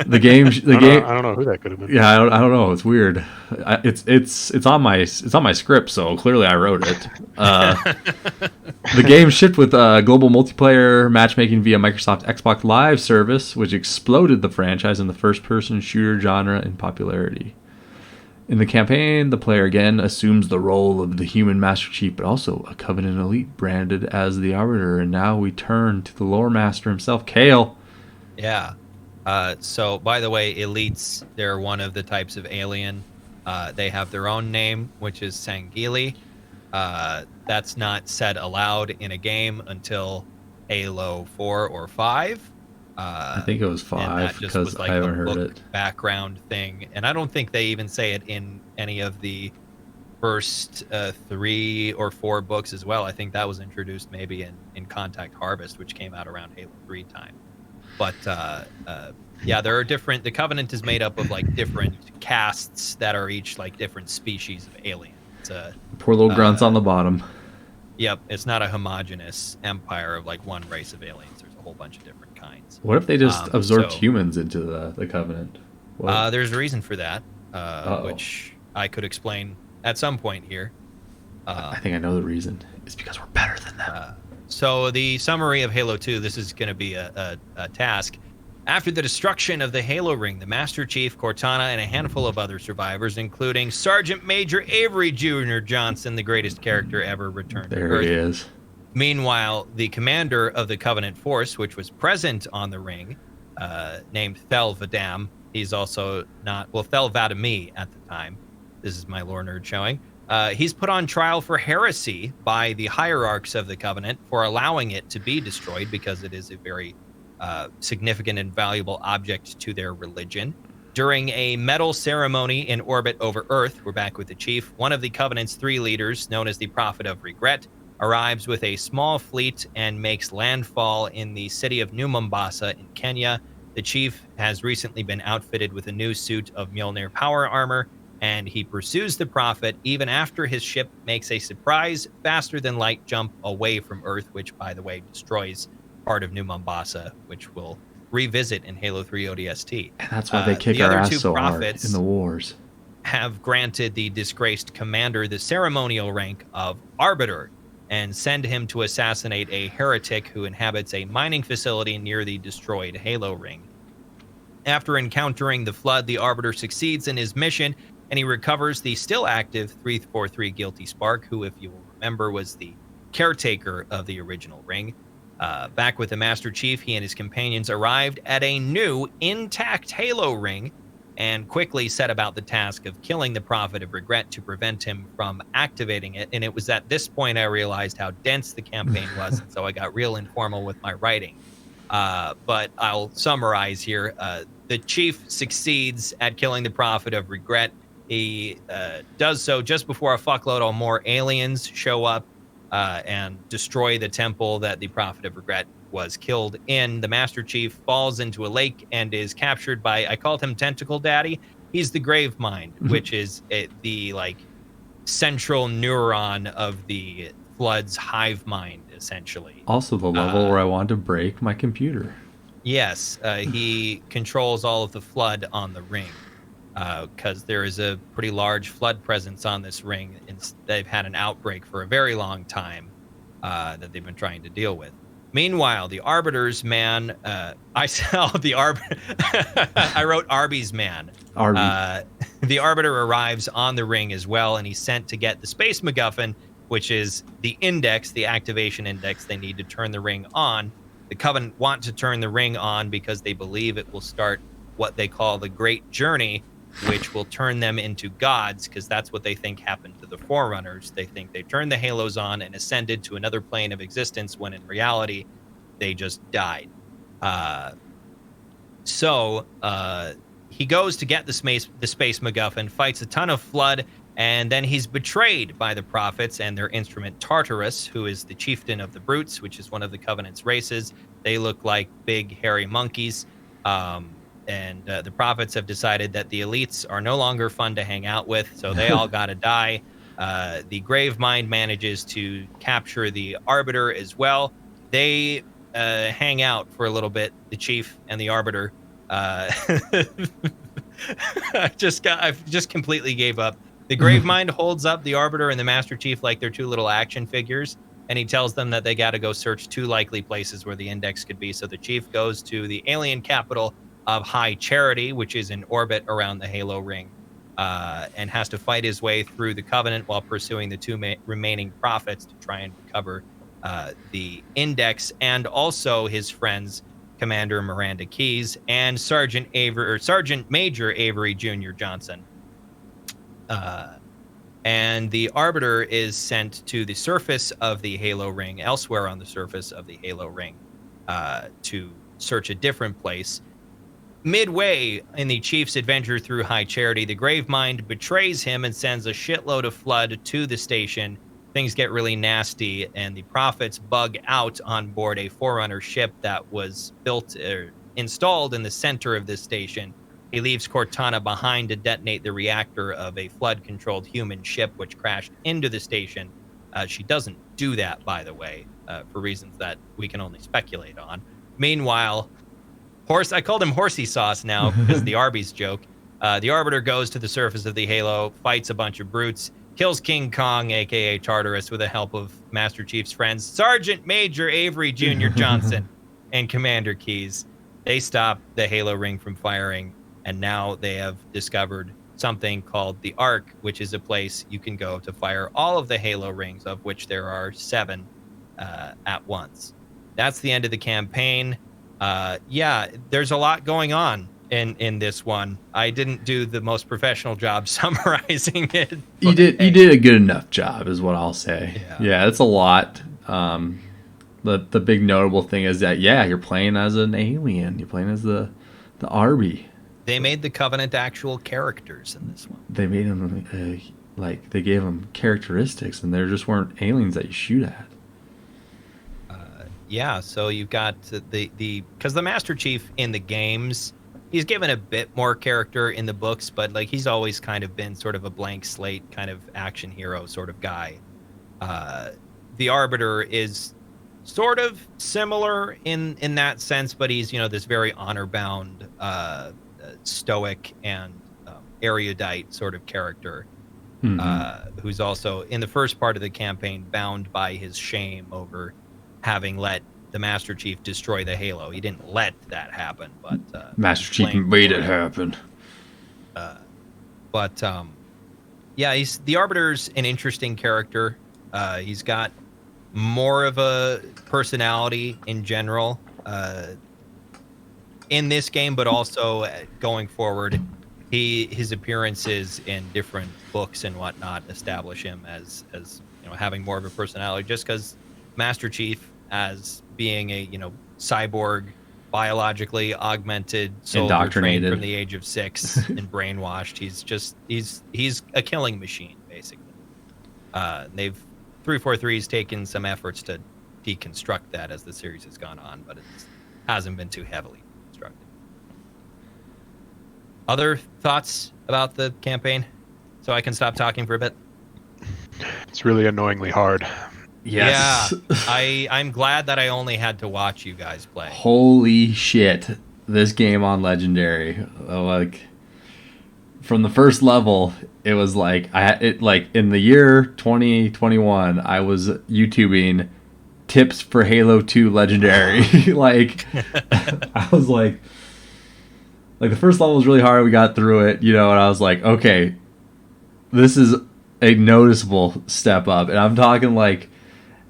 The game. I don't know who that could have been. Yeah, I don't know. It's weird. It's on my script, so clearly I wrote it. The game shipped with global multiplayer matchmaking via Microsoft Xbox Live service, which exploded the franchise in the first-person shooter genre in popularity. In the campaign, the player again assumes the role of the human Master Chief, but also a Covenant elite branded as the Arbiter. And now we turn to the lore master himself, Kale. Yeah. So, by the way, elites, they're one of the types of alien. They have their own name, which is Sangheili. That's not said aloud in a game until Halo 4 or 5. I think it was 5 because I haven't heard it. Background thing, and I don't think they even say it in any of the first 3 or 4 books as well. I think that was introduced maybe in Contact Harvest, which came out around Halo 3 time. But yeah, there are different. The Covenant is made up of like different castes that are each like different species of alien. Poor little grunts on the bottom. Yep, it's not a homogenous empire of like one race of aliens. There's a whole bunch of different kinds. What if they just absorbed humans into the Covenant? There's a reason for that, which I could explain at some point here. I think I know the reason. It's because we're better than them. So the summary of Halo 2, this is going to be a task. After the destruction of the Halo Ring, the Master Chief, Cortana, and a handful of other survivors, including Sergeant Major Avery Jr. Johnson, the greatest character ever, returned to Earth. There he is. Meanwhile, the commander of the Covenant force, which was present on the ring, named Thel Vadam, he's also not, well, Thel Vadami at the time. This is my lore nerd showing. He's put on trial for heresy by the hierarchs of the Covenant for allowing it to be destroyed because it is a very significant and valuable object to their religion. During a medal ceremony in orbit over Earth, we're back with the Chief, one of the Covenant's 3 leaders, known as the Prophet of Regret, arrives with a small fleet and makes landfall in the city of New Mombasa in Kenya. The chief has recently been outfitted with a new suit of Mjolnir power armor, and he pursues the prophet even after his ship makes a surprise faster-than-light jump away from Earth, which, by the way, destroys part of New Mombasa, which we'll revisit in Halo 3 ODST. And that's why they kick the our other ass two so hard prophets in the wars. have granted the disgraced commander the ceremonial rank of Arbiter and send him to assassinate a heretic who inhabits a mining facility near the destroyed Halo Ring. After encountering the Flood, the Arbiter succeeds in his mission, and he recovers the still active 343 Guilty Spark, who, if you will remember, was the caretaker of the original ring. Back with the Master Chief, he and his companions arrived at a new, intact Halo Ring and quickly set about the task of killing the Prophet of Regret to prevent him from activating it. And it was at this point I realized how dense the campaign was, and so I got real informal with my writing. But I'll summarize here. The Chief succeeds at killing the Prophet of Regret. He does so just before a fuckload of more aliens show up and destroy the temple that the Prophet of Regret was killed in. The Master Chief falls into a lake and is captured by, I called him Tentacle Daddy. He's the Grave Mind, which is the like central neuron of the Flood's hive mind, essentially. Also the level where I wanted to break my computer. Yes, he controls all of the Flood on the ring because there is a pretty large Flood presence on this ring. And they've had an outbreak for a very long time that they've been trying to deal with. Meanwhile, the Arbiter's man, I saw the I wrote Arby's man. Arby. The Arbiter arrives on the ring as well, and he's sent to get the Space MacGuffin, which is the index, the activation index they need to turn the ring on. The Covenant want to turn the ring on because they believe it will start what they call the Great Journey, which will turn them into gods, because that's what they think happened to the Forerunners. They think they turned the halos on and ascended to another plane of existence, when in reality, they just died. So he goes to get the space MacGuffin, fights a ton of Flood, and then he's betrayed by the prophets and their instrument Tartarus, who is the chieftain of the Brutes, which is one of the Covenant's races. They look like big, hairy monkeys. And the prophets have decided that the elites are no longer fun to hang out with, so they all got to die. The Grave Mind manages to capture the Arbiter as well. They hang out for a little bit, the Chief and the Arbiter. I just completely gave up. The Grave Mind holds up the Arbiter and the Master Chief like they're two little action figures, and he tells them that they got to go search two likely places where the index could be. So the Chief goes to the alien capital of High Charity, which is in orbit around the Halo Ring, and has to fight his way through the Covenant while pursuing the two remaining prophets to try and recover the index, and also his friends, Commander Miranda Keyes and Sergeant Major Avery Jr. Johnson. And the Arbiter is sent to the surface of the Halo Ring, elsewhere on the surface of the Halo Ring, to search a different place. Midway in the Chief's adventure through High Charity, the Grave Mind betrays him and sends a shitload of Flood to the station. Things get really nasty, and the prophets bug out on board a Forerunner ship that was installed in the center of this station. He leaves Cortana behind to detonate the reactor of a Flood-controlled human ship, which crashed into the station. She doesn't do that, by the way, for reasons that we can only speculate on. Meanwhile, I called him Horsey Sauce now because the Arby's joke. The Arbiter goes to the surface of the Halo, fights a bunch of brutes, kills King Kong, a.k.a. Tartarus, with the help of Master Chief's friends, Sergeant Major Avery Jr. Johnson and Commander Keyes. They stop the Halo Ring from firing, and now they have discovered something called the Ark, which is a place you can go to fire all of the Halo Rings, of which there are 7 at once. That's the end of the campaign. There's a lot going on in this one. I didn't do the most professional job summarizing it. You did a good enough job, is what I'll say. Yeah, it's a lot. The big notable thing is that you're playing as an alien. You're playing as the Arby. They made the Covenant actual characters in this one. They made them like they gave them characteristics, and there just weren't aliens that you shoot at. Yeah, so you've got the because the Master Chief in the games, he's given a bit more character in the books, but like he's always kind of been sort of a blank slate kind of action hero sort of guy. The Arbiter is sort of similar in that sense, but he's this very honor bound, stoic and erudite sort of character, who's also in the first part of the campaign bound by his shame over having let the Master Chief destroy the Halo. He didn't let that happen, but Master Chief made it happen. But yeah, the Arbiter's an interesting character. He's got more of a personality in general in this game, but also going forward, his appearances in different books and whatnot establish him as having more of a personality. Just because Master Chief, as being a cyborg, biologically augmented soldier trained from the age of 6 and brainwashed, he's a killing machine basically. They've 343's taken some efforts to deconstruct that as the series has gone on, but it hasn't been too heavily constructed. Other thoughts about the campaign, so I can stop talking for a bit? It's really annoyingly hard. Yes. Yeah, I'm glad that I only had to watch you guys play. Holy shit. This game on Legendary, like from the first level, it was like in the year 2021, I was YouTubing tips for Halo 2 Legendary. Like I was like the first level was really hard, we got through it, and I was like, okay, this is a noticeable step up. And I'm talking like,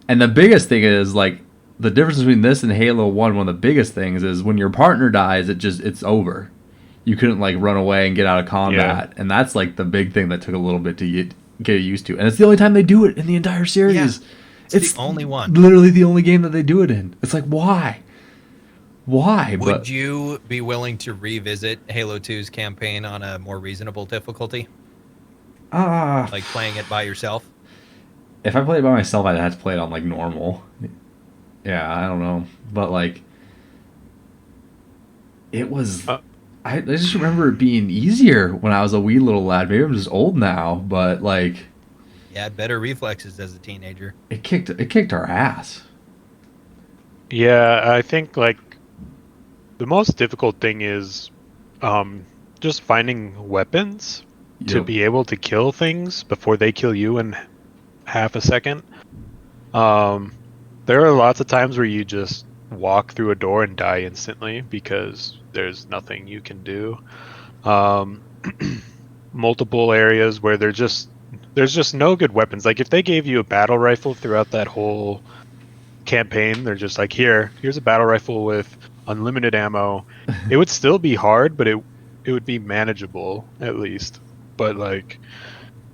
and the biggest thing is like the difference between this and Halo 1, one of the biggest things is when your partner dies, it's over. You couldn't like run away and get out of combat. Yeah. And that's like the big thing that took a little bit to get used to. And it's the only time they do it in the entire series. Yeah, it's the only one. Literally the only game that they do it in. It's like, why? Would you be willing to revisit Halo 2's campaign on a more reasonable difficulty? Like playing it by yourself? If I played it by myself, I'd have to play it on like normal. Yeah, I don't know, but like it was. I just remember it being easier when I was a wee little lad. Maybe I'm just old now, but like. Yeah, better reflexes as a teenager. It kicked our ass. Yeah, I think like the most difficult thing is just finding weapons to be able to kill things before they kill you in half a second. There are lots of times where you just walk through a door and die instantly because there's nothing you can do. Multiple areas where there's just no good weapons. Like if they gave you a battle rifle throughout that whole campaign, they're just like, here's a battle rifle with unlimited ammo. It would still be hard, but it would be manageable at least. But like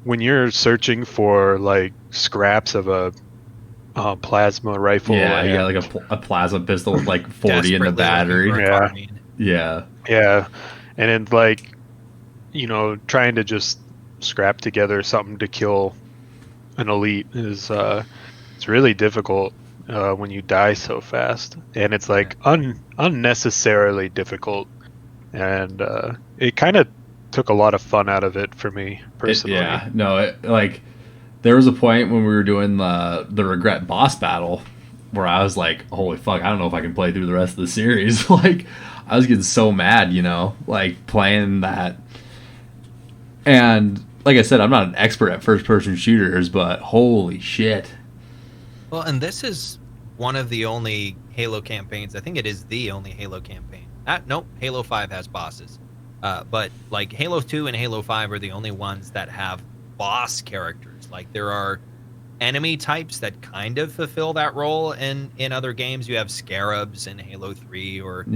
when you're searching for like scraps of a plasma rifle, yeah, like a plasma pistol with like 40 in the battery. Yeah, and then like trying to just scrap together something to kill an elite is it's really difficult when you die so fast, and it's like unnecessarily difficult, and it kind of took a lot of fun out of it for me personally. Like there was a point when we were doing the regret boss battle where I was like, holy fuck, I don't know if I can play through the rest of the series. Like I was getting so mad, like playing that. And like I said, I'm not an expert at first person shooters, but holy shit. Well, and this is one of the only Halo campaigns. I think it is the only Halo campaign. Nope, Halo 5 has bosses. But like Halo 2 and Halo 5 are the only ones that have boss characters. Like there are enemy types that kind of fulfill that role in other games. You have scarabs in Halo 3 or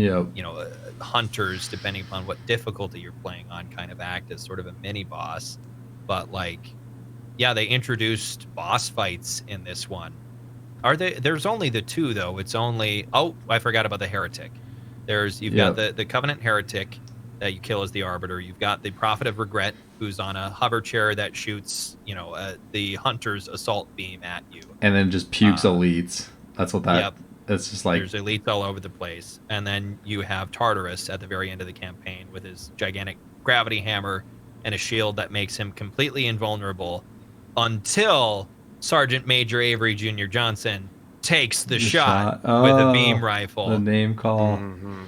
hunters, depending upon what difficulty you're playing on, kind of act as sort of a mini boss. But like, yeah, they introduced boss fights in this one. There's only the two though. It's only I forgot about the heretic. You've got the Covenant heretic, that you kill as the Arbiter. You've got the Prophet of Regret, who's on a hover chair that shoots, the Hunter's assault beam at you. And then just pukes elites. That's what that. Yep. It's just like There's elites all over the place. And then you have Tartarus at the very end of the campaign with his gigantic gravity hammer and a shield that makes him completely invulnerable until Sergeant Major Avery Jr. Johnson takes the shot with a beam rifle. The name call. Mm-hmm.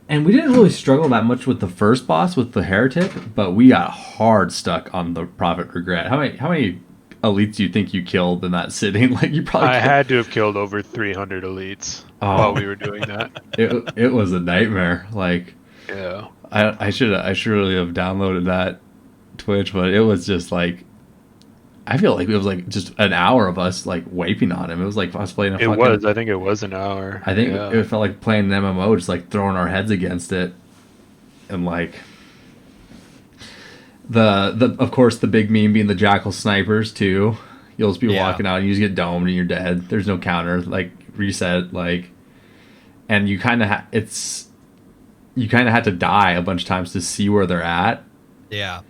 And we didn't really struggle that much with the first boss with the heretic, but we got hard stuck on the Prophet Regret. How many elites do you think you killed in that sitting? Like you probably. I had to have killed over 300 elites while we were doing that. It was a nightmare. Like, yeah, I should really have downloaded that Twitch, but it was just like, I feel like it was like just an hour of us like wiping on him. It was like us playing. I think it was an hour. I think it felt like playing an MMO, just like throwing our heads against it, and like. The of course the big meme being the jackal snipers too. You'll just be walking out and you just get domed and you're dead. There's no counter, like reset, like, and you kind of had to die a bunch of times to see where they're at. Yeah.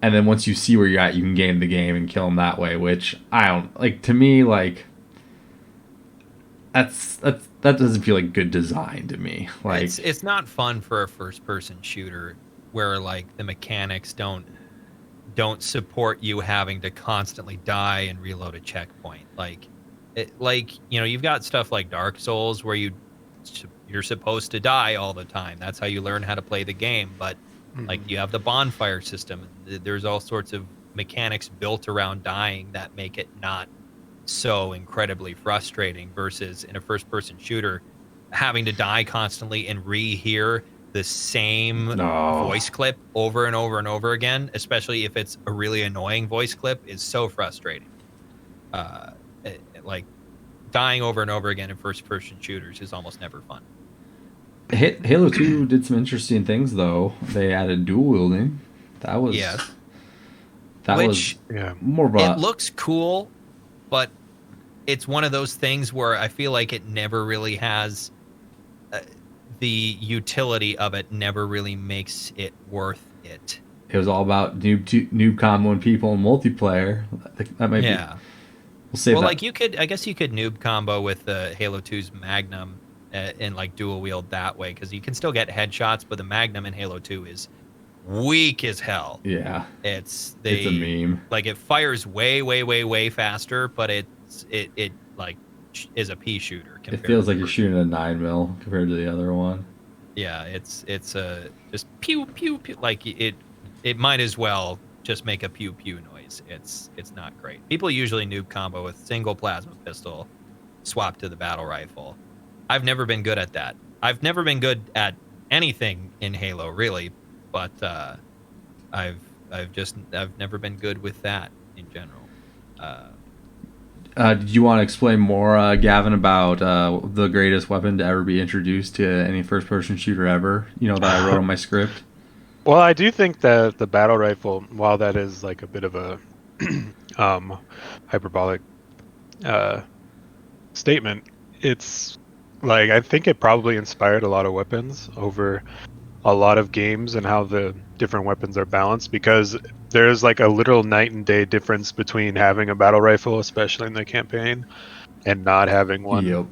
And then once you see where you're at, you can game the game and kill them that way. Which I don't like. To me, like that doesn't feel like good design to me. Like it's not fun for a first person shooter where like the mechanics don't support you having to constantly die and reload a checkpoint. You've got stuff like Dark Souls where you're supposed to die all the time. That's how you learn how to play the game. But like you have the bonfire system. There's all sorts of mechanics built around dying that make it not so incredibly frustrating versus in a first person shooter having to die constantly and rehear the same voice clip over and over and over again, especially if it's a really annoying voice clip, is so frustrating. Like dying over and over again in first-person shooters is almost never fun. Halo 2 did some interesting things, though. They added dual wielding. That was more of a... It looks cool, but it's one of those things where I feel like it never really has... the utility of it never really makes it worth it. It was all about noob comboing people in multiplayer. That might be. We'll save that. Like I guess you could noob combo with the Halo 2's Magnum and like dual wield that way because you can still get headshots, but the Magnum in Halo 2 is weak as hell. Yeah, it's a meme. Like it fires way faster, but it like is a pea shooter. It feels like you're shooting a 9mm compared to the other one. Yeah, it's a just pew pew pew. Like it might as well just make a pew pew noise. It's not great. People usually noob combo with single plasma pistol, swap to the battle rifle. I've never been good at that. I've never been good at anything in Halo really, but I've never been good with that in general. Did you want to explain more, Gavin, about the greatest weapon to ever be introduced to any first-person shooter ever? That I wrote on my script. Well, I do think that the battle rifle, while that is like a bit of a hyperbolic statement, it's like I think it probably inspired a lot of weapons over a lot of games and how the different weapons are balanced, because there's like a literal night and day difference between having a battle rifle, especially in the campaign, and not having one. Yep.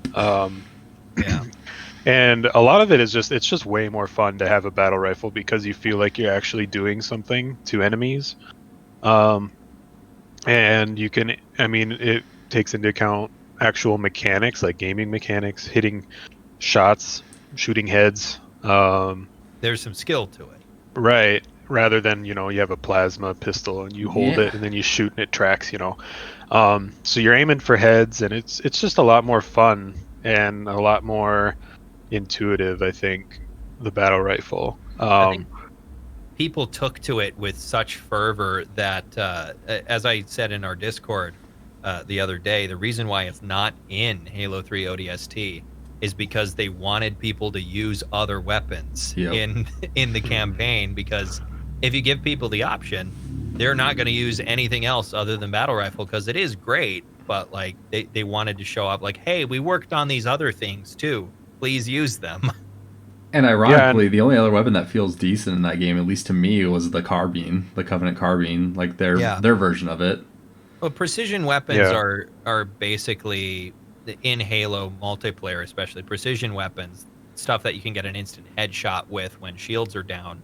Yeah. And a lot of it is it's just way more fun to have a battle rifle because you feel like you're actually doing something to enemies. And you can, it takes into account actual mechanics, like gaming mechanics, hitting shots, shooting heads. There's some skill to it. Right. Rather than, you have a plasma pistol and you hold it and then you shoot and it tracks, So you're aiming for heads and it's just a lot more fun and a lot more intuitive, I think, the battle rifle. I think people took to it with such fervor that, as I said in our Discord the other day, the reason why it's not in Halo 3 ODST is because they wanted people to use other weapons in the campaign, because if you give people the option, they're not going to use anything else other than battle rifle, because it is great, but like they wanted to show up like, hey, we worked on these other things too, please use them. And Yeah, ironically, the only other weapon that feels decent in that game, at least to me, was the carbine, the Covenant carbine, like Yeah. their version of it. Well, precision weapons Yeah. are basically in Halo multiplayer, especially precision weapons, stuff that you can get an instant headshot with when shields are down,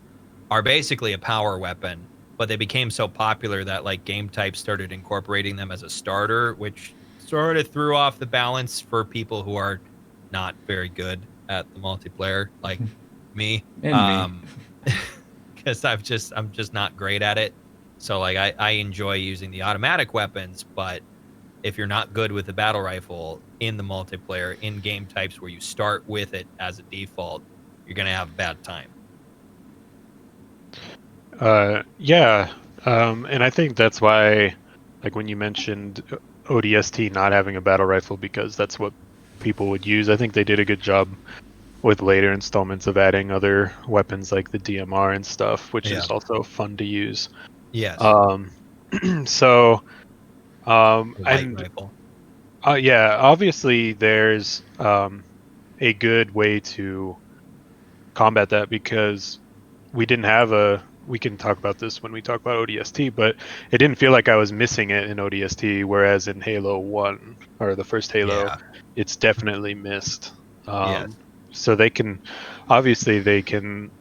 are basically a power weapon. But they became so popular that like game types started incorporating them as a starter, which sort of threw off the balance for people who are not very good at the multiplayer, like me. And me. Because I'm just not great at it. So like I enjoy using the automatic weapons, but if you're not good with the battle rifle in the multiplayer in game types where you start with it as a default, you're gonna have a bad time. Yeah. And I think that's why, like when you mentioned ODST not having a battle rifle because that's what people would use, I think they did a good job with later installments of adding other weapons like the DMR and stuff, which Yeah. is also fun to use. Yes. So, Light and rifle. yeah, obviously there's a good way to combat that because we didn't have a. We can talk about this when we talk about ODST, but it didn't feel like I was missing it in ODST, whereas in Halo 1 or the first Halo, Yeah. it's definitely missed. Yes. So they can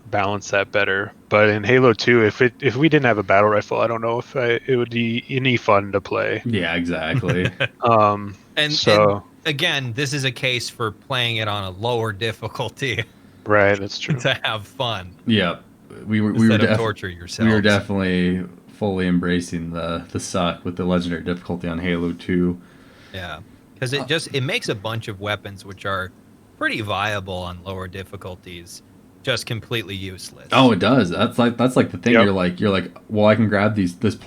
balance that better. But in Halo 2, if we didn't have a battle rifle, I don't know if it would be any fun to play. Yeah, exactly. And again, this is a case for playing it on a lower difficulty Right, that's true. to have fun. Yeah, we were Instead of torture yourselves. We were definitely fully embracing the suck with the legendary difficulty on Halo 2. Yeah, because it makes a bunch of weapons which are pretty viable on lower difficulties just completely useless. Oh, it does. That's like the thing. Yep. You're like, well, I can grab these two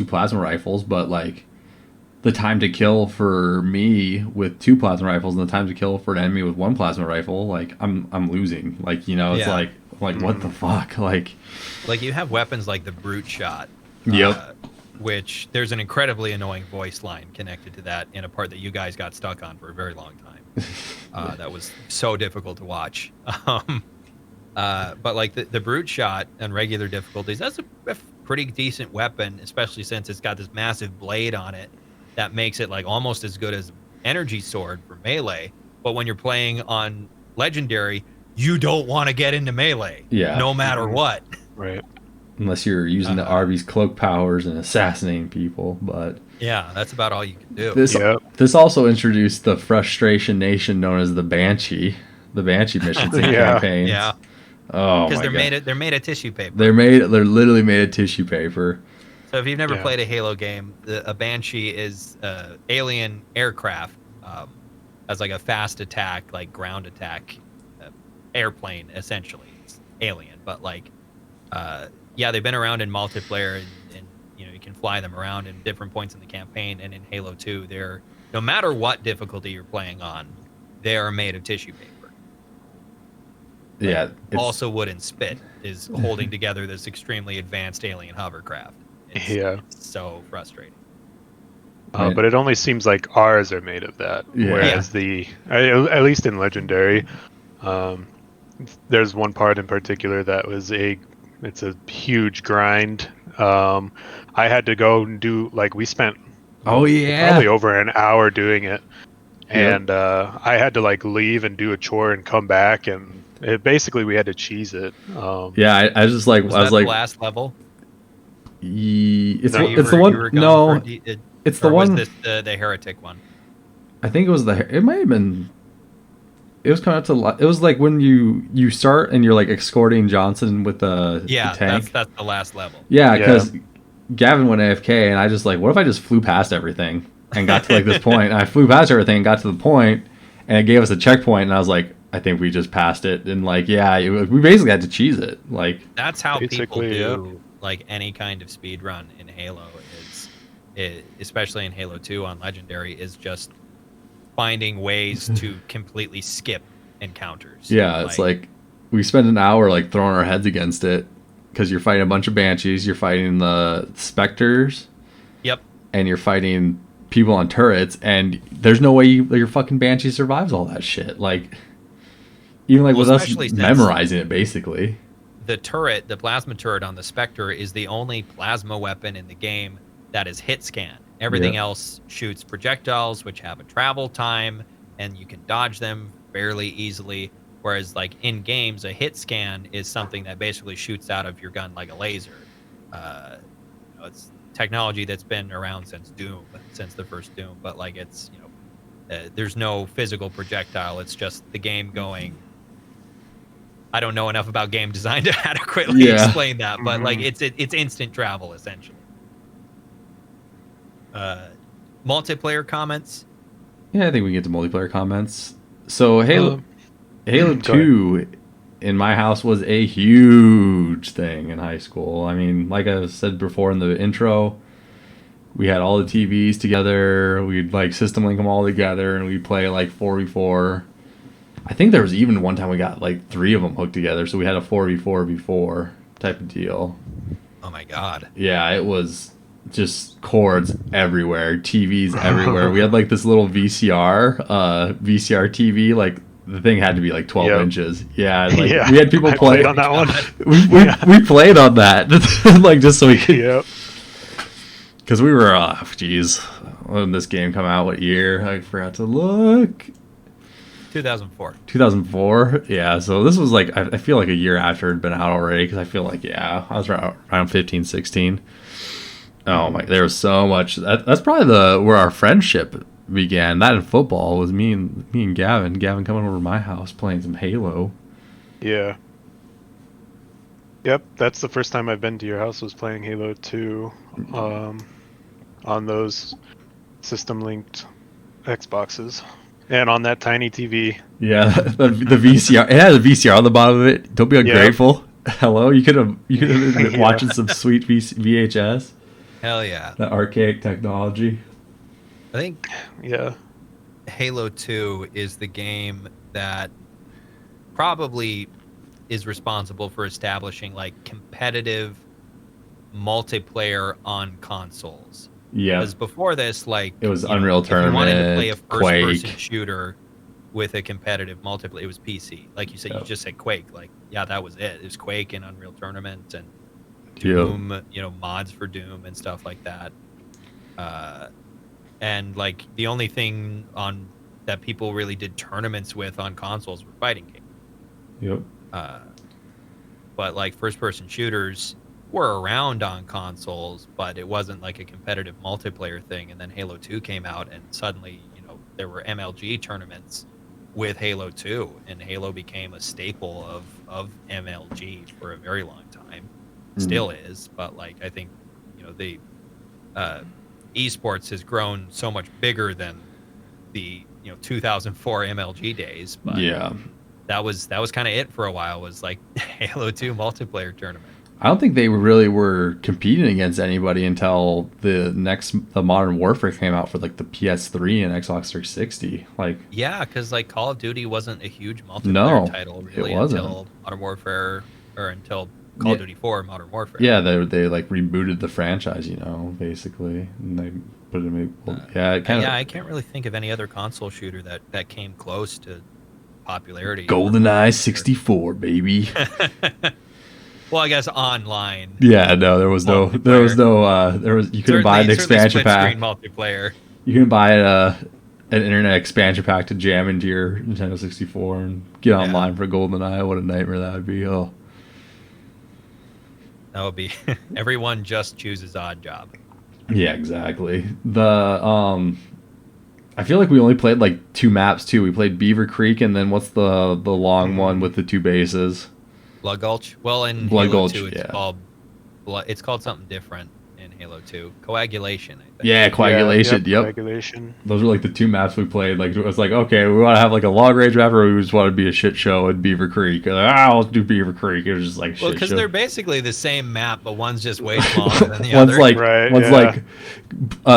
plasma rifles, but like the time to kill for me with two plasma rifles and the time to kill for an enemy with one plasma rifle, like I'm losing. Like, you know, it's Yeah. like what the fuck? Like you have weapons like the brute shot. Yep. Which there's an incredibly annoying voice line connected to that in a part that you guys got stuck on for a very long time. That was so difficult to watch. But like the brute shot on regular difficulties, that's a pretty decent weapon, especially since it's got this massive blade on it that makes it like almost as good as energy sword for melee. But when you're playing on legendary, you don't want to get into melee, Yeah. no matter what. Right. unless you're using the Arby's cloak powers and assassinating people, but Yeah, that's about all you can do. this also introduced the frustration nation known as the Banshee missions and campaigns. Yeah. Oh my Because god. they're made of tissue paper. They're literally made of tissue paper. So if you've never Yeah. played a Halo game, a Banshee is alien aircraft as like a fast attack, like ground attack airplane. Essentially, it's alien, but like yeah, they've been around in multiplayer, and you know you can fly them around in different points in the campaign. And in Halo 2, they're no matter what difficulty you're playing on, they are made of tissue paper. Yeah. Also, wood and spit is holding together this extremely advanced alien hovercraft. It's so frustrating. But it only seems like ours are made of that, Yeah. whereas at least in Legendary, there's one part in particular that was it's a huge grind. I had to go and do we spent probably over an hour doing it, and I had to leave and do a chore and come back, and basically we had to cheese it. Yeah, I was just like Was I was that like the last level? It's Or it's the you one were no going for it's the or was one this the heretic one? I think it might have been it was kind of it was like when you start and you're like escorting Johnson with the tank. That's the last level. Yeah, because Gavin went AFK and I just what if I just flew past everything and got to this point, and I flew past everything and got to the point and it gave us a checkpoint, and I was like, I think we just passed it, and we basically had to cheese it. That's how people Basically, do any kind of speed run in Halo especially in Halo 2 on Legendary, is just finding ways to completely skip encounters. Yeah, it's like we spend an hour throwing our heads against it because you're fighting a bunch of Banshees, you're fighting the Spectres. Yep. And you're fighting people on turrets, and there's no way your fucking Banshee survives all that shit. Even like Well, with us especially since memorizing it, basically. the turret, the plasma turret on the Spectre, is the only plasma weapon in the game that is hit scan. Everything Yeah. else shoots projectiles, which have a travel time, and you can dodge them fairly easily. Whereas, like in games, a hit scan is something that basically shoots out of your gun like a laser. It's technology that's been around since Doom, since the first Doom. But like, it's there's no physical projectile. It's just the game going. I don't know enough about game design to adequately Yeah. explain that, but like it's instant travel essentially. Multiplayer comments. Yeah, I think we can get to multiplayer comments. So Halo Go ahead. 2 in my house was a huge thing in high school. I mean, like I said before in the intro, we had all the TVs together. We'd like system link them all together, and we'd play like 4v4. I think there was even one time we got like 3 of them hooked together, so we had a 4v4 before type of deal. Oh my god. Yeah, it was just cords everywhere, TVs everywhere. We had like this little VCR TV, like the thing had to be like 12 inches. Yeah, like Yeah, we had people I play played on that one. We played on that, like just so we could. Yep. Because we were, when this game come out, what year? I forgot to look. 2004. 2004. Yeah, so this was like, I feel like a year after it had been out already, because I feel like, I was around 15, 16. Oh my, there was so much. That's probably where our friendship began. That in football was me and Gavin. Gavin coming over to my house playing some Halo. Yeah. Yep, that's the first time I've been to your house was playing Halo 2 on those system-linked Xboxes. And on that tiny TV. Yeah, the VCR. It had a VCR on the bottom of it. Don't be ungrateful. Yeah. Hello, you could have been watching some sweet VHS. Hell yeah. That archaic technology. I think Halo 2 is the game that probably is responsible for establishing like competitive multiplayer on consoles. Yeah. Because before this, like it was Unreal Tournament, if you wanted to play a first-person Quake shooter with a competitive multiplayer, it was PC. Like you said, you just said Quake. Like, yeah, that was it. It was Quake and Unreal Tournament and Doom, mods for Doom and stuff like that. And like the only thing on that people really did tournaments with on consoles were fighting games. Yep. But like first-person shooters were around on consoles, but it wasn't like a competitive multiplayer thing. And then Halo 2 came out, and suddenly, there were MLG tournaments with Halo 2, and Halo became a staple of MLG for a very long time. Still is, but like I think, the esports has grown so much bigger than the 2004 MLG days. But yeah, that was kind of it for a while. Was like Halo 2 multiplayer tournament. I don't think they really were competing against anybody until the Modern Warfare came out for like the PS3 and Xbox 360. Like, yeah, because like Call of Duty wasn't a huge multiplayer title really it wasn't. Until Modern Warfare or until Call of Duty 4 Modern Warfare. Yeah, they like rebooted the franchise, basically, and they put it in. I can't really think of any other console shooter that came close to popularity. GoldenEye 64, baby. Well, I guess online. Yeah, no, there was no, you couldn't buy an expansion pack. Multiplayer. You couldn't buy an internet expansion pack to jam into your Nintendo 64 and get online for GoldenEye. What a nightmare that would be. Oh. That would be everyone just chooses Odd Job. Yeah, exactly. I feel like we only played like 2 maps too. We played Beaver Creek, and then what's the long one with the 2 bases? Blood Gulch. Well, in Blood Halo Gulch, 2, it's called something different in Halo 2. Coagulation, I think. Yeah, Coagulation. Yep. Coagulation. Those were like the 2 maps we played. Like it was like, okay, we want to have like a long range map, or we just want to be a shit show in Beaver Creek. Like, let's do Beaver Creek. It was just like shit show. Because they're basically the same map, but one's just way smaller than the other. Like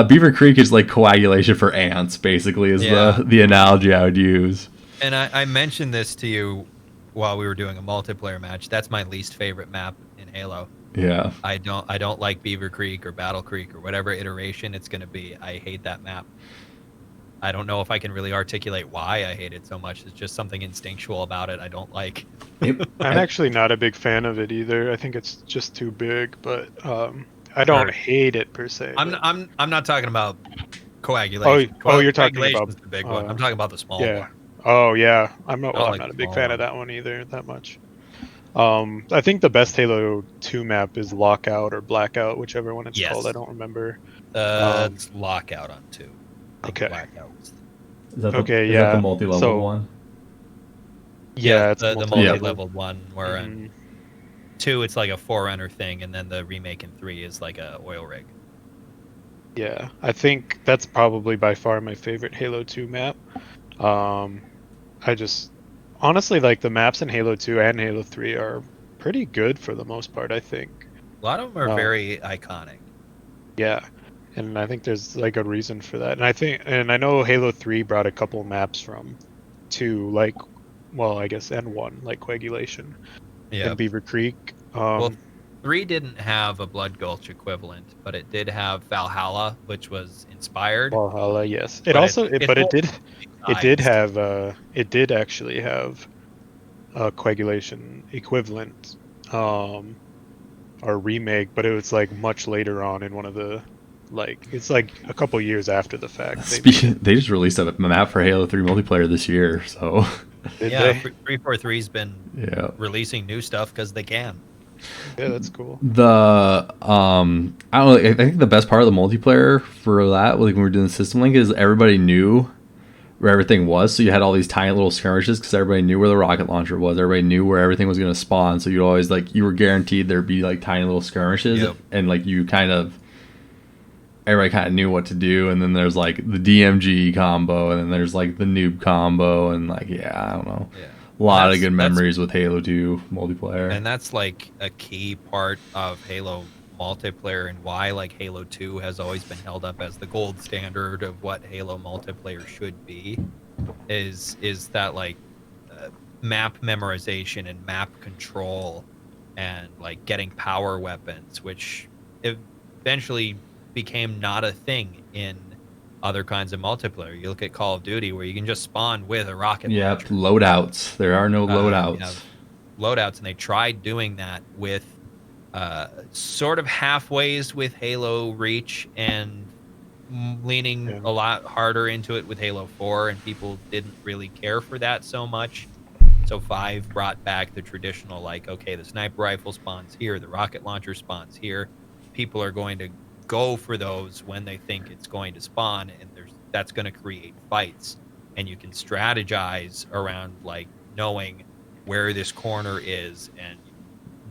Beaver Creek is like Coagulation for ants. Basically, is the analogy I would use. And I mentioned this to you while we were doing a multiplayer match. That's my least favorite map in Halo. Yeah. I don't like Beaver Creek or Battle Creek or whatever iteration it's going to be. I hate that map. I don't know if I can really articulate why I hate it so much. It's just something instinctual about it I don't like. I'm actually not a big fan of it either. I think it's just too big, but I don't Or- hate it per se. I'm but- I'm not talking about coagulation. You're talking Coagulation's about the big one. I'm talking about the small yeah. one. Oh yeah, I'm I don't like not a the big small fan one. of that one either that much. I think the best Halo 2 map is Lockout or Blackout, whichever one it's Yes. called. I don't remember. It's Lockout on 2. I think Okay. Blackout was Is that the, Okay, is yeah. that the multi-level So- one? Yeah, it's the multi-level. multi-leveled one where in Mhm. 2 it's like a Forerunner thing, and then the remake in 3 is like a oil rig. Yeah, I think that's probably by far my favorite Halo 2 map. I just honestly like the maps in Halo 2 and Halo 3 are pretty good for the most part, I think. A lot of them are very iconic. Yeah. And I think there's like a reason for that. And I know Halo 3 brought a couple maps from 2, like, well, I guess N1, like Coagulation Yeah. and Beaver Creek. Well, 3 didn't have a Blood Gulch equivalent, but it did have Valhalla, which was inspired. Valhalla, yes. But It did actually have a Coagulation equivalent, or remake, but it was like much later on in one of the, like, it's like a couple years after the fact. They just released a map for Halo 3 multiplayer this year, so Did Yeah, they? 343's been yeah. releasing new stuff because they can. Yeah, that's cool. The I don't know. I think the best part of the multiplayer for that, like when we were doing the system link, is everybody knew where everything was. So you had all these tiny little skirmishes because everybody knew where the rocket launcher was. Everybody knew where everything was going to spawn. So you always you were guaranteed there'd be like tiny little skirmishes, Yep. and like everybody kind of knew what to do. And then there's like the DMG combo, and then there's like the noob combo, and like I don't know. Yeah. A lot of That's- good memories with Halo 2 multiplayer. And that's like a key part of Halo multiplayer and why like Halo 2 has always been held up as the gold standard of what Halo multiplayer should be is that like map memorization and map control and like getting power weapons, which eventually became not a thing in other kinds of multiplayer. You look at Call of Duty where you can just spawn with a rocket Yep, launcher. loadouts. There are no You loadouts. have loadouts, and they tried doing that with sort of halfways with Halo Reach and leaning Yeah. a lot harder into it with Halo 4, and people didn't really care for that so much. So 5 brought back the traditional, like, okay, the sniper rifle spawns here, the rocket launcher spawns here. People are going to go for those when they think it's going to spawn, and that's going to create fights. And you can strategize around like knowing where this corner is and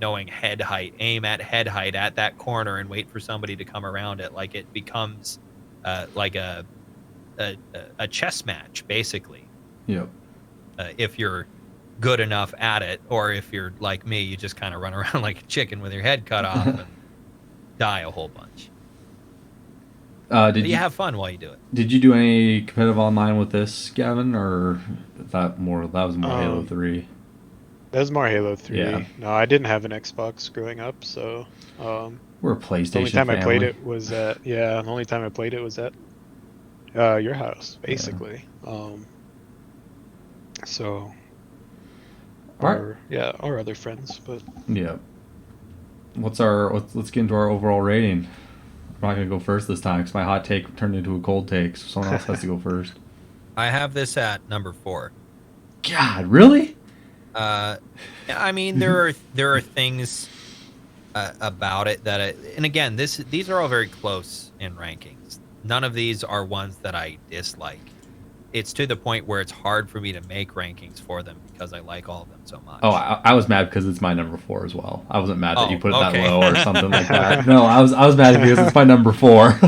knowing head height, aim at head height at that corner and wait for somebody to come around it. Like it becomes like a chess match, basically. Yep. If you're good enough at it, or if you're like me, you just kind of run around like a chicken with your head cut off and die a whole bunch. But Did you have fun while you do it. Did you do any competitive online with this, Gavin, or that was more Halo 3? That was more Halo 3. Yeah. No, I didn't have an Xbox growing up, so We're a PlayStation the only time family. I played it was at your house, basically. So Alright. our other friends, but Yeah. Let's get into our overall rating. I'm not gonna go first this time because my hot take turned into a cold take, so someone else has to go first. I have this at number 4. God, really? I mean, there are things about it that, and again, these are all very close in rankings. None of these are ones that I dislike. It's to the point where it's hard for me to make rankings for them because I like all of them so much. Oh, I was mad because it's my number 4 as well. I wasn't mad that you put it okay. that low or something like that. No, I was mad because it's my number 4.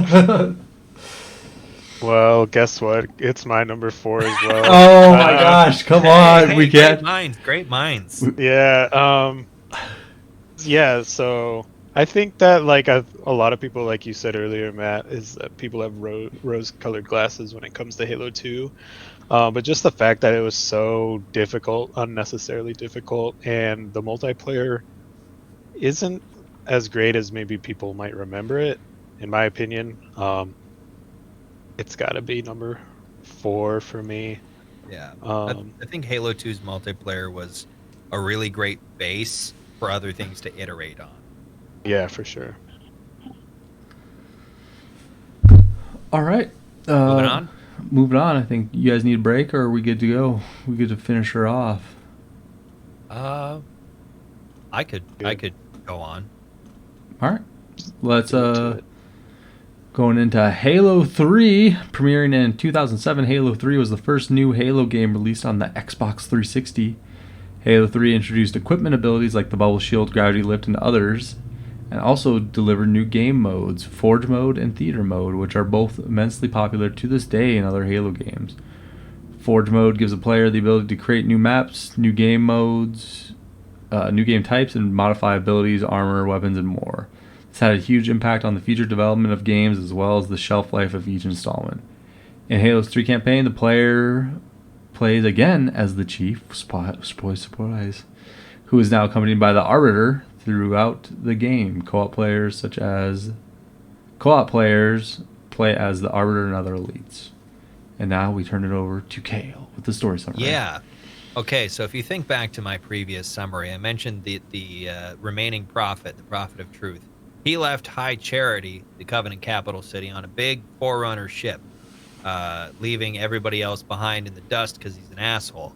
well, guess what? It's my number 4 as well. Oh my gosh! Come on, we Great can't. minds, great minds. Yeah. Yeah. So I think that like a lot of people, like you said earlier, Matt, is that people have rose-colored glasses when it comes to Halo 2. But just the fact that it was so difficult, unnecessarily difficult, and the multiplayer isn't as great as maybe people might remember it, in my opinion. It's got to be number 4 for me. Yeah. Um, I think Halo 2's multiplayer was a really great base for other things to iterate on. yeah, for sure. All right. Moving on. Moving on. I think you guys need a break, or are we good to go? We good to finish her off. I could go on. All right. Let's To it. going into Halo 3, premiering in 2007. Halo 3 was the first new Halo game released on the Xbox 360. Halo 3 introduced equipment abilities like the bubble shield, gravity lift, and others, and also delivered new game modes, Forge mode and Theater mode, which are both immensely popular to this day in other Halo games. Forge mode gives a player the ability to create new maps, new game modes, new game types, and modify abilities, armor, weapons, and more. This had a huge impact on the future development of games as well as the shelf life of each installment. In Halo's 3 campaign, the player plays again as the Chief, surprise, who is now accompanied by the Arbiter throughout the game. Co-op players play as the Arbiter and other elites. And now we turn it over to Kale with the story summary. Yeah. Okay, so if you think back to my previous summary, I mentioned the remaining prophet, the prophet of truth. He left High Charity, the Covenant capital city, on a big Forerunner ship, leaving everybody else behind in the dust because he's an asshole.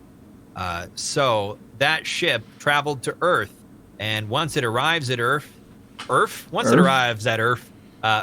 So that ship traveled to Earth, and once it arrives at Earth,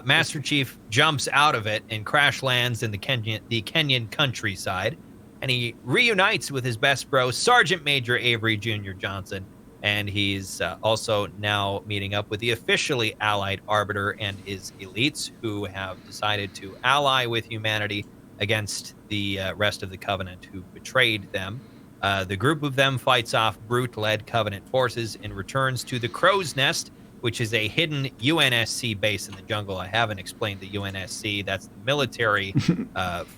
Master Chief jumps out of it and crash lands in the Kenyan countryside, and he reunites with his best bro, Sergeant Major Avery Jr. Johnson, and he's also now meeting up with the officially allied Arbiter and his elites, who have decided to ally with humanity against the rest of the Covenant who betrayed them. The group of them fights off Brute-led Covenant forces and returns to the Crow's Nest, which is a hidden UNSC base in the jungle. I haven't explained the UNSC. That's the military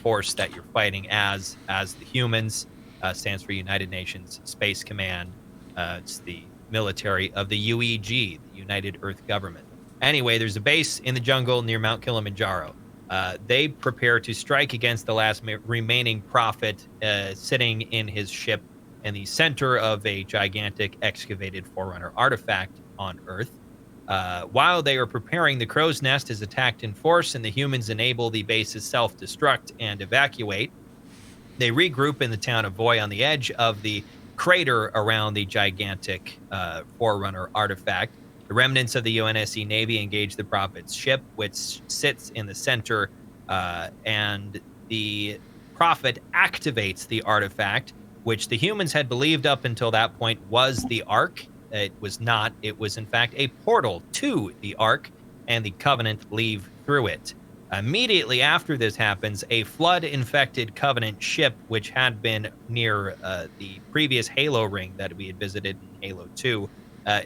force that you're fighting as the humans. Stands for United Nations Space Command. It's the military of the UEG, the United Earth Government. Anyway, there's a base in the jungle near Mount Kilimanjaro. They prepare to strike against the last remaining prophet sitting in his ship in the center of a gigantic excavated Forerunner artifact on Earth. While they are preparing, the Crow's Nest is attacked in force, and the humans enable the base's self-destruct and evacuate. They regroup in the town of Voy on the edge of the crater around the gigantic Forerunner artifact. The remnants of the UNSC Navy engage the Prophet's ship, which sits in the center, and the Prophet activates the artifact, which the humans had believed up until that point was the Ark. It was not. It was, in fact, a portal to the Ark, and the Covenant leave through it. Immediately after this happens, a flood-infected Covenant ship, which had been near the previous Halo ring that we had visited in Halo 2,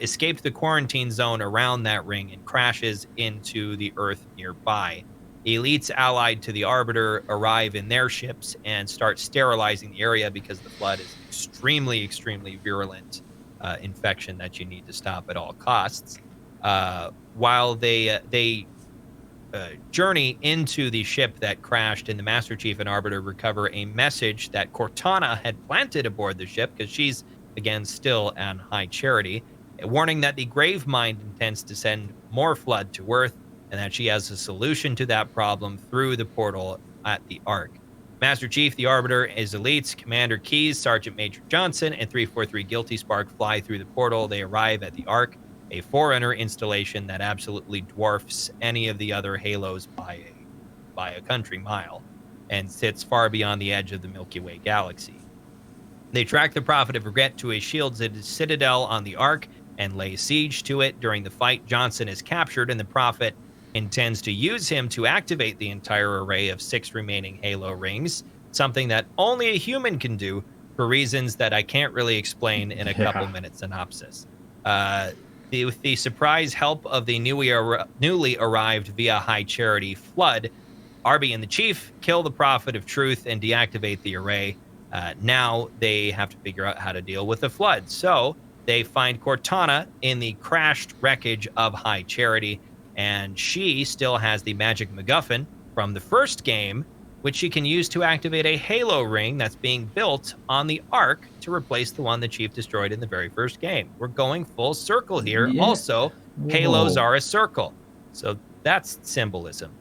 escaped the quarantine zone around that ring and crashes into the Earth nearby. Elites allied to the Arbiter arrive in their ships and start sterilizing the area because the flood is extremely, extremely virulent infection that you need to stop at all costs. While they journey into the ship that crashed, and the Master Chief and Arbiter recover a message that Cortana had planted aboard the ship, because she's, again, still on High Charity, warning that the Gravemind intends to send more flood to Earth, and that she has a solution to that problem through the portal at the Ark. Master Chief, the Arbiter, his elites, Commander Keyes, Sergeant Major Johnson, and 343 Guilty Spark fly through the portal. They arrive at the Ark, a Forerunner installation that absolutely dwarfs any of the other Halos by a country mile, and sits far beyond the edge of the Milky Way galaxy. They track the Prophet of Regret to a shielded citadel on the Ark and lay siege to it. During the fight, Johnson is captured, and the Prophet intends to use him to activate the entire array of 6 remaining Halo rings, something that only a human can do for reasons that I can't really explain in a couple minute synopsis. With the surprise help of the newly arrived via High Charity Flood, Arby and the Chief kill the Prophet of Truth and deactivate the array. Now they have to figure out how to deal with the Flood. So they find Cortana in the crashed wreckage of High Charity, and she still has the magic MacGuffin from the first game which she can use to activate a Halo ring that's being built on the Ark to replace the one the Chief destroyed in the very first game. We're going full circle here. Yeah. Also, Whoa. Halos are a circle, so that's symbolism.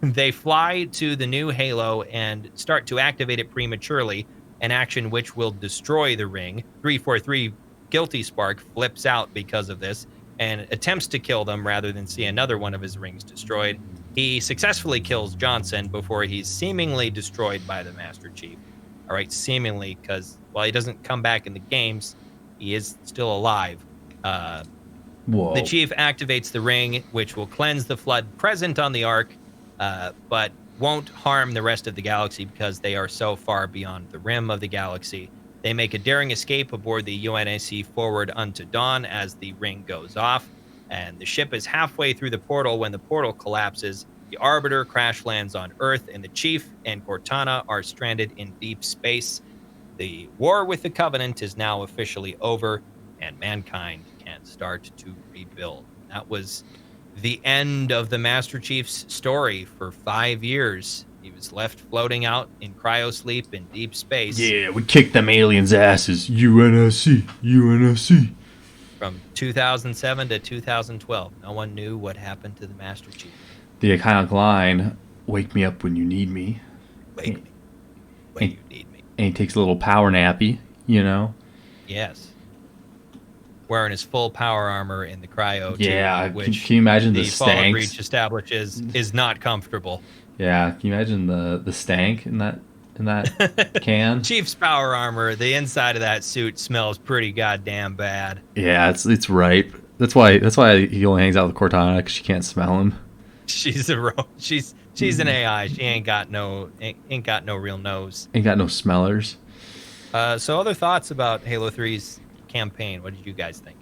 They fly to the new Halo and start to activate it prematurely, an action which will destroy the ring. 343 Guilty Spark flips out because of this and attempts to kill them rather than see another one of his rings destroyed. He successfully kills Johnson before he's seemingly destroyed by the Master Chief. All right, seemingly, because while he doesn't come back in the games, he is still alive. Whoa. The Chief activates the ring, which will cleanse the flood present on the Ark, but won't harm the rest of the galaxy because they are so far beyond the rim of the galaxy. They make a daring escape aboard the UNSC Forward Unto Dawn as the ring goes off, and the ship is halfway through the portal when the portal collapses. The Arbiter crash lands on Earth, and the Chief and Cortana are stranded in deep space. The war with the Covenant is now officially over, and mankind can start to rebuild. That was the end of the Master Chief's story for 5 years. He was left floating out in cryosleep in deep space. Yeah, we kicked them aliens' asses. UNSC, UNSC. From 2007 to 2012, no one knew what happened to the Master Chief. The iconic line, "Wake me up when you need me." Wake me when you need me. And he takes a little power nappy, you know? Yes. Wearing his full power armor in the cryo Yeah, tube, which can you imagine the Fallout stanks? Breach establishes is not comfortable. Yeah, can you imagine the stank in that can? Chief's power armor, the inside of that suit smells pretty goddamn bad. Yeah, it's ripe. That's why he only hangs out with Cortana, because she can't smell him. She's an AI. She ain't got no real nose. Ain't got no smellers. So other thoughts about Halo 3's campaign? What did you guys think?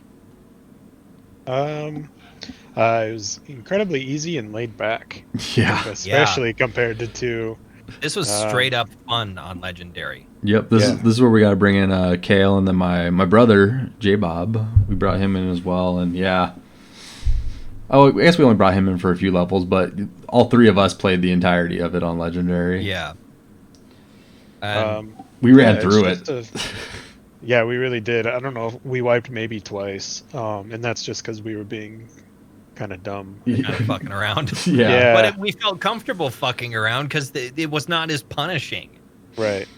It was incredibly easy and laid back. Yeah. Especially compared to 2. This was straight up fun on Legendary. Yep. This is where we got to bring in Kale, and then my brother J Bob. We brought him in as well, and yeah. Oh, I guess we only brought him in for a few levels, but all 3 of us played the entirety of it on Legendary. Yeah. We ran through it. Yeah, we really did. I don't know. We wiped maybe twice, and that's just because we were being kind of dumb. Kind of fucking around. Yeah. But we felt comfortable fucking around because it was not as punishing. Right.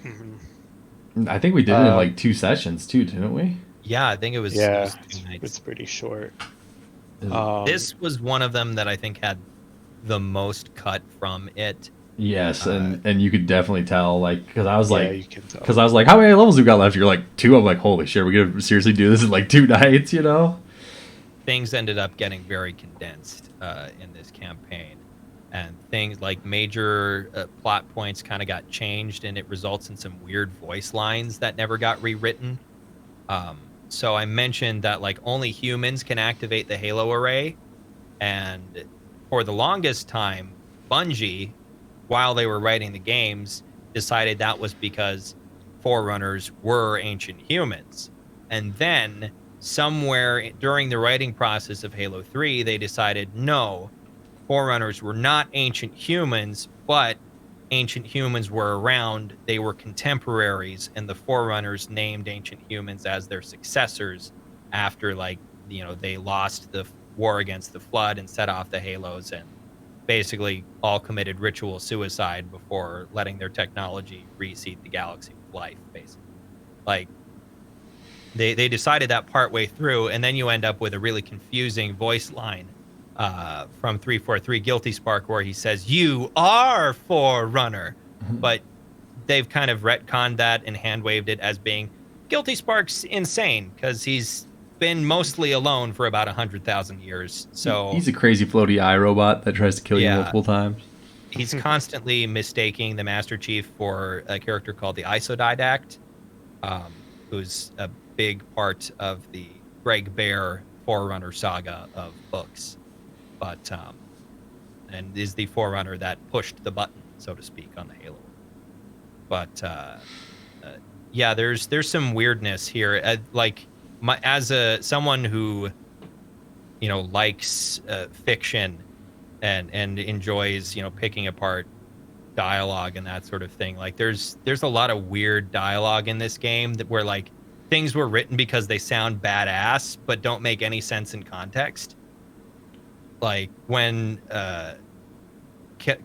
Mm-hmm. I think we did it in like 2 sessions too, didn't we? Yeah, I think it was. Yeah, it was 2 nights. it's pretty short. This was one of them that I think had the most cut from it. Yes, and you could definitely tell, like, because I was Yeah, you can tell. because I was like, how many levels we got left? You're like 2. I'm like, holy shit, we gonna seriously do this in like 2 nights, you know? Things ended up getting very condensed in this campaign, and things like major plot points kind of got changed, and it results in some weird voice lines that never got rewritten. So I mentioned that like only humans can activate the Halo array, and for the longest time, Bungie, while they were writing the games, decided that was because Forerunners were ancient humans. And then somewhere during the writing process of Halo 3, they decided, no, Forerunners were not ancient humans, but ancient humans were around. They were contemporaries, and the Forerunners named ancient humans as their successors after, like, you know, they lost the war against the Flood and set off the Halos, and basically all committed ritual suicide before letting their technology reseed the galaxy with life, basically. Like, they decided that partway through, and then you end up with a really confusing voice line from 343 Guilty Spark where he says, "You are Forerunner." But they've kind of retconned that and hand-waved it as being Guilty Spark's insane because he's been mostly alone for about 100,000 years. So he's a crazy floaty eye robot that tries to kill you multiple times. He's constantly mistaking the Master Chief for a character called the Isodidact, who's a big part of the Greg Bear Forerunner saga of books. But and is the Forerunner that pushed the button, so to speak, on the Halo. But yeah, there's some weirdness here. Like, as someone who, you know, likes fiction and enjoys, you know, picking apart dialogue and that sort of thing. Like there's a lot of weird dialogue in this game that where like things were written because they sound badass but don't make any sense in context. Like when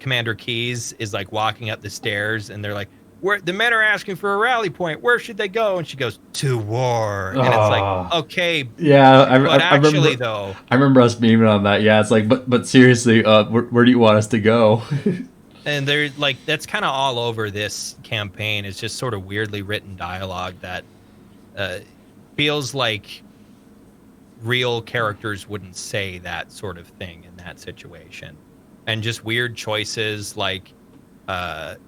Commander Keyes is like walking up the stairs and they're like, "Where the men are asking for a rally point? Where should they go?" And she goes, "To war." And it's like, okay, Yeah, but I actually remember. though, I remember us beaming on that. Yeah, it's like, but seriously, where do you want us to go? and they're like, that's kind of all over this campaign. It's just sort of weirdly written dialogue that uh, feels like real characters wouldn't say that sort of thing in that situation, and just weird choices like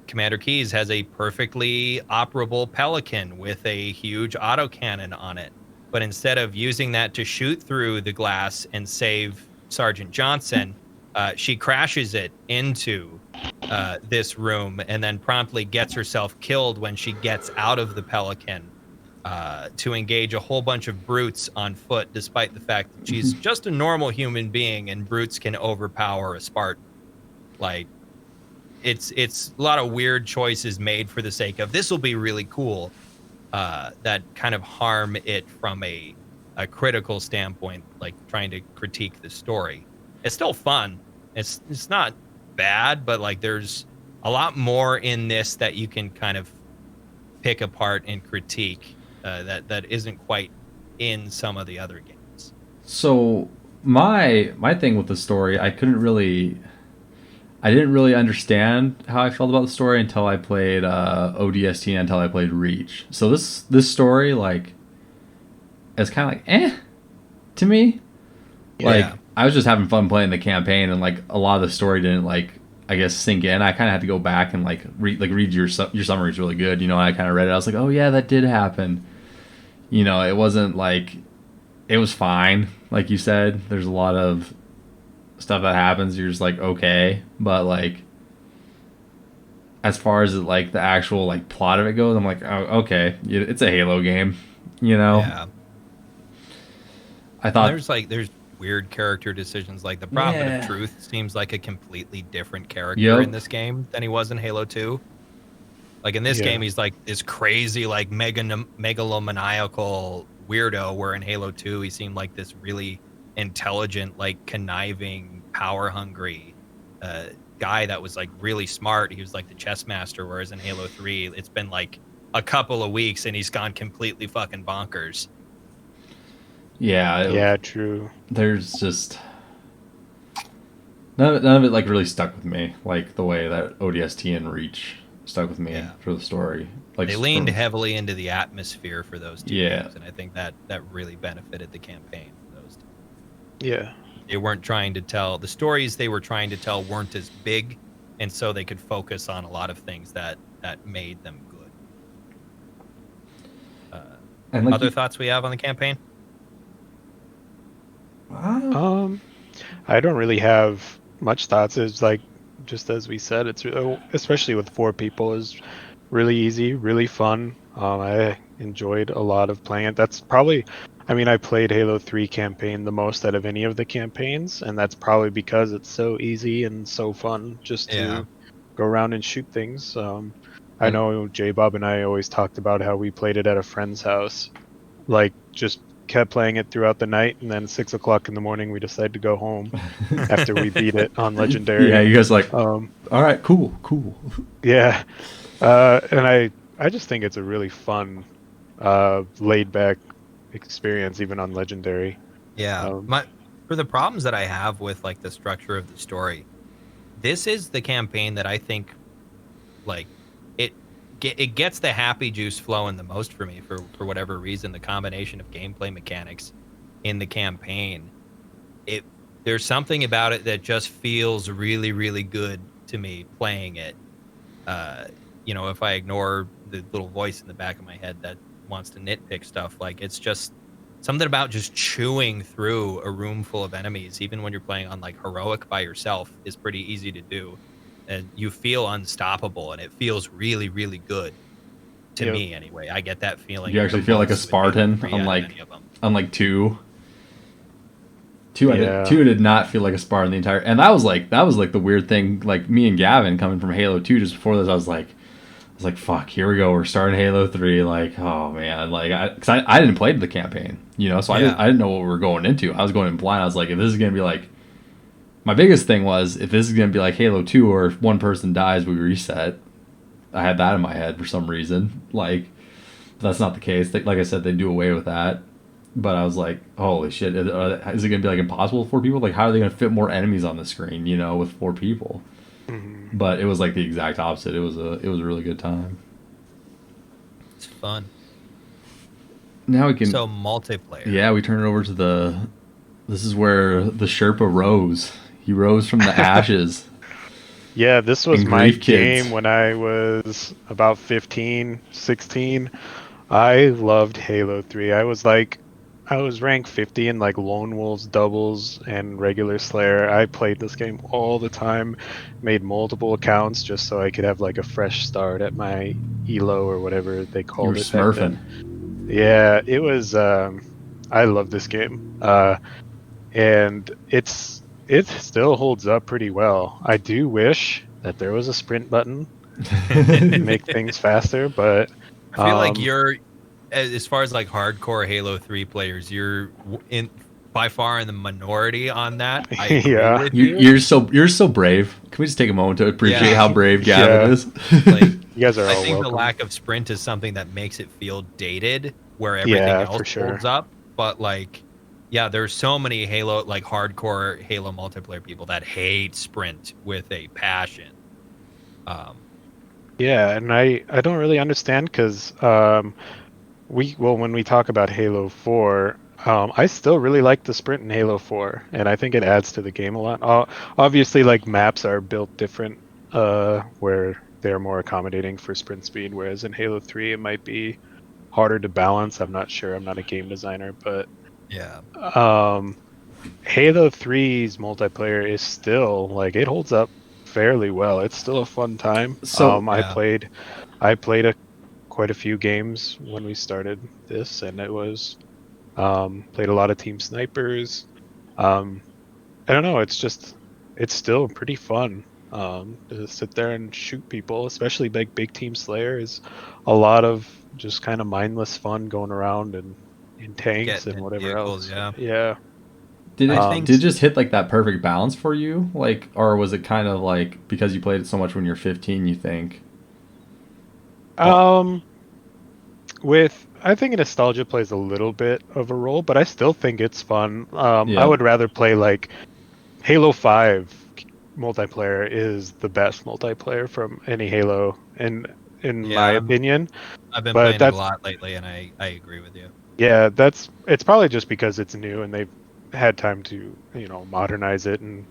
Commander Keyes has a perfectly operable Pelican with a huge autocannon on it, but instead of using that to shoot through the glass and save Sergeant Johnson, she crashes it into this room and then promptly gets herself killed when she gets out of the Pelican to engage a whole bunch of brutes on foot, despite the fact that she's just a normal human being and brutes can overpower a Spartan. Like, it's a lot of weird choices made for the sake of this will be really cool, that kind of harm it from a critical standpoint, like trying to critique the story. It's still fun. It's not bad, but like there's a lot more in this that you can kind of pick apart and critique that isn't quite in some of the other games. So my thing with the story, I didn't really understand how I felt about the story until I played ODST and until I played Reach. So this story like is kind of like to me. Like Yeah. I was just having fun playing the campaign, and like a lot of the story didn't like I guess sink in. I kind of had to go back and like read your summary is really good. You know, I kind of read it. I was like, oh yeah, that did happen. You know, it wasn't like it was fine. Like you said, there's a lot of stuff that happens. You're just like okay, but like as far as like the actual like plot of it goes, I'm like oh, okay, it's a Halo game. You know, Yeah. I And thought there's weird character decisions. Like the Prophet of yeah, Truth seems like a completely different character in yep, this game than he was in Halo 2. Like in this Yeah. game, he's like this crazy, like megalomaniacal weirdo. Where in Halo 2, he seemed like this really intelligent, like conniving, power hungry guy that was like really smart. He was like the chess master. Whereas in Halo 3, it's been like a couple of weeks and he's gone completely fucking bonkers. yeah. Yeah, true. There's just none of it like really stuck with me like the way that ODST and Reach stuck with me Yeah. for the story. Like They leaned heavily into the atmosphere for those two Yeah. games, and I think that really benefited the campaign for those two. Yeah. They weren't trying to tell the stories they were trying to tell weren't as big, and so they could focus on a lot of things that made them good. and like Other thoughts we have on the campaign? Um, I don't really have much thoughts. It's like just as we said, it's especially with 4 people is really easy, really fun. I enjoyed a lot of playing it. That's probably, I mean, I played Halo 3 campaign the most out of any of the campaigns, and that's probably because it's so easy and so fun just Yeah. to go around and shoot things. I know J Bob and I always talked about how we played it at a friend's house, like just kept playing it throughout the night, and then 6 o'clock in the morning we decided to go home after we beat it on Legendary. Yeah, you guys like All right, cool. Yeah, and I just think it's a really fun, laid back experience, even on Legendary. Yeah. For the problems that I have with like the structure of the story, this is the campaign that I think like it gets the happy juice flowing the most for me for whatever reason. The combination of gameplay mechanics in the campaign, there's something about it that just feels really, really good to me playing it. If I ignore the little voice in the back of my head that wants to nitpick stuff, like it's just something about just chewing through a room full of enemies, even when you're playing on like heroic by yourself, is pretty easy to do. And you feel unstoppable, and it feels really, really good to Yep. me anyway. I get that feeling. You actually feel like a the most with Halo Spartan, 3 out of unlike any of them. unlike two Two, Yeah. two did not feel like a Spartan the entire, and that was like the weird thing. Like me and Gavin coming from Halo 2 just before this, I was like, fuck, here we go. We're starting Halo 3. Like, oh man, like because I didn't play the campaign, so Yeah. I didn't know what we were going into. I was going in blind. I was like, if this is gonna be like, my biggest thing was if this is gonna be like Halo 2, or if one person dies, we reset. I had that in my head for some reason. Like, that's not the case. Like I said, they do away with that. But I was like, holy shit, is it going to be like impossible with 4 people? Like, how are they going to fit more enemies on the screen, with 4 people? Mhm. But it was like the exact opposite. It was a really good time. It's fun. Now we can. So multiplayer. Yeah, we turn it over to this is where the Sherpa rose. He rose from the ashes. Yeah, this was And my Grief Kids. game when I was about 15, 16. I loved Halo 3. I was ranked 50 in like Lone Wolves doubles and regular Slayer. I played this game all the time, made multiple accounts just so I could have like a fresh start at my elo or whatever they You called were it back smurfing. then. Yeah, it was I love this game. And it still holds up pretty well. I do wish that there was a sprint button to make things faster, but I feel like you're, as far as like hardcore Halo 3 players, you're by far in the minority on that. I agree Yeah. with you. You're so brave. Can we just take a moment to appreciate Yeah. how brave Gavin Yeah. is? Like, You guys are I all think the welcome. lack of sprint is something that makes it feel dated, where everything Yeah, else for sure. holds up. But like, yeah, there's so many Halo, like hardcore Halo multiplayer people that hate sprint with a passion. Yeah, and I don't really understand because when we talk about Halo 4, I still really like the sprint in Halo 4, and I think it adds to the game a lot. Obviously, like maps are built different, where they're more accommodating for sprint speed, whereas in Halo 3 it might be harder to balance. I'm not sure. I'm not a game designer, but Yeah. Halo 3's multiplayer is still like it holds up fairly well. It's still a fun time. So Yeah. I played quite a few games when we started this, and it was played a lot of Team Snipers. I don't know. It's still pretty fun to sit there and shoot people, especially big Team Slayer is a lot of just kind of mindless fun going around and in tanks Getting and in whatever vehicles, else. yeah. Yeah. Did it I think did it just hit like that perfect balance for you? Like, or was it kind of like because you played it so much when you're 15, you think? I think nostalgia plays a little bit of a role, but I still think it's fun. Yeah. I would rather play like Halo 5 multiplayer is the best multiplayer from any Halo in my Yeah. opinion. I've been But playing it a that's lot lately, and I agree with you. yeah, it's probably just because it's new and they've had time to, modernize it and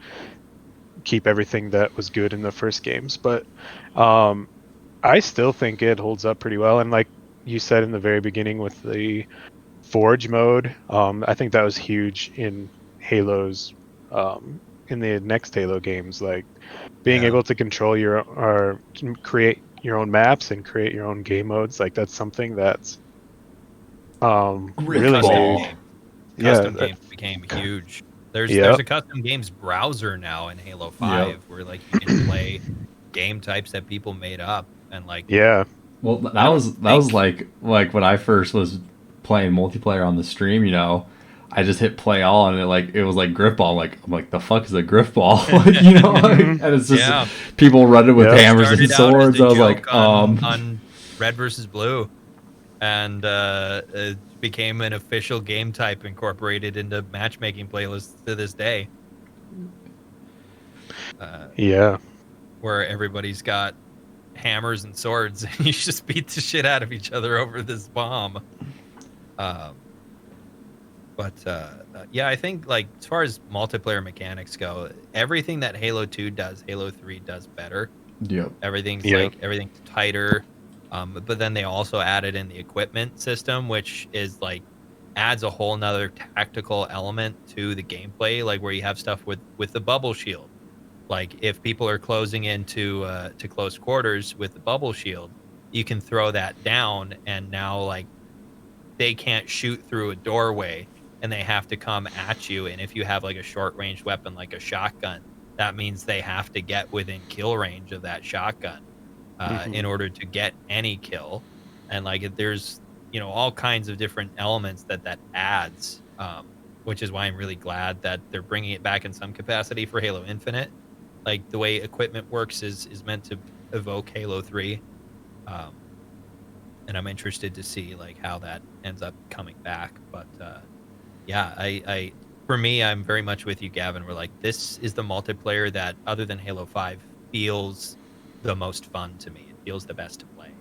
keep everything that was good in the first games. But I still think it holds up pretty well. And like you said in the very beginning with the Forge mode, I think that was huge in Halo's in the next Halo games, like being Yeah. able to control or create your own maps and create your own game modes. Like that's something that's really Custom made. games. Yeah, Custom games became huge. There's Yep. a custom games browser now in Halo 5 where like you can play game types that people made up, and like Yeah. Well, that I don't was think- like when I first was playing multiplayer on the stream. I just hit play all, and it was like grip ball. I'm like, the fuck is a grip ball? And it's just Yeah. people running with Yep. hammers and started out as swords. a I was joke like, on Red versus Blue, and it became an official game type incorporated into matchmaking playlists to this day. Yeah. Where everybody's got hammers and swords, and you just beat the shit out of each other over this bomb. Yeah, I think like as far as multiplayer mechanics go, everything that Halo 2 does, Halo 3 does better. yep. Everything's Yep. everything's tighter. But then they also added in the equipment system, which is like adds a whole nother tactical element to the gameplay, like where you have stuff with the bubble shield. Like if people are closing into to close quarters with the bubble shield, you can throw that down, and now like they can't shoot through a doorway and they have to come at you. And if you have like a short range weapon like a shotgun, that means they have to get within kill range of that shotgun in order to get any kill. And like there's all kinds of different elements that adds, which is why I'm really glad that they're bringing it back in some capacity for Halo Infinite. Like the way equipment works is meant to evoke Halo 3. And I'm interested to see like how that ends up coming back. But yeah, I for me, I'm very much with you, Gavin. We're like, this is the multiplayer that, other than Halo 5, feels the most fun to me. It feels the best to play.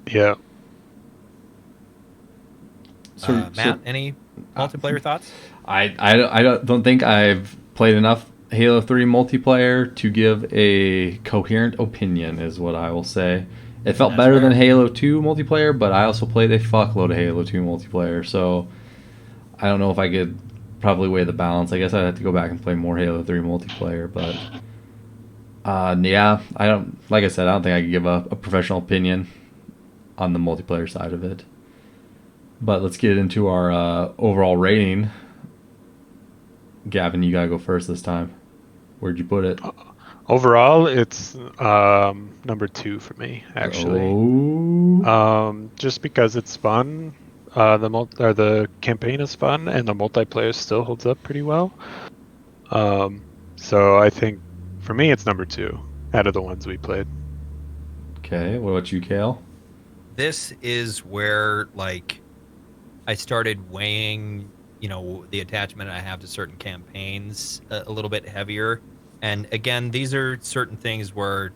Yeah. Matt, any multiplayer thoughts? I don't think I've played enough Halo 3 multiplayer to give a coherent opinion, is what I will say. It felt better than Halo 2 multiplayer, but I also played a fuckload of Halo 2 multiplayer, so I don't know if I could probably weigh the balance. I guess I'd have to go back and play more Halo 3 multiplayer, but yeah, I don't think I could give a professional opinion on the multiplayer side of it. But let's get into our overall rating. Gavin, you gotta go first this time. Where'd you put it? Overall, it's number 2 for me, actually. Just because it's fun. The campaign is fun, and the multiplayer still holds up pretty well. So I think for me, it's number 2 out of the ones we played. Okay, what about you, Kale? This is where like I started weighing, the attachment I have to certain campaigns a little bit heavier. And again, these are certain things where,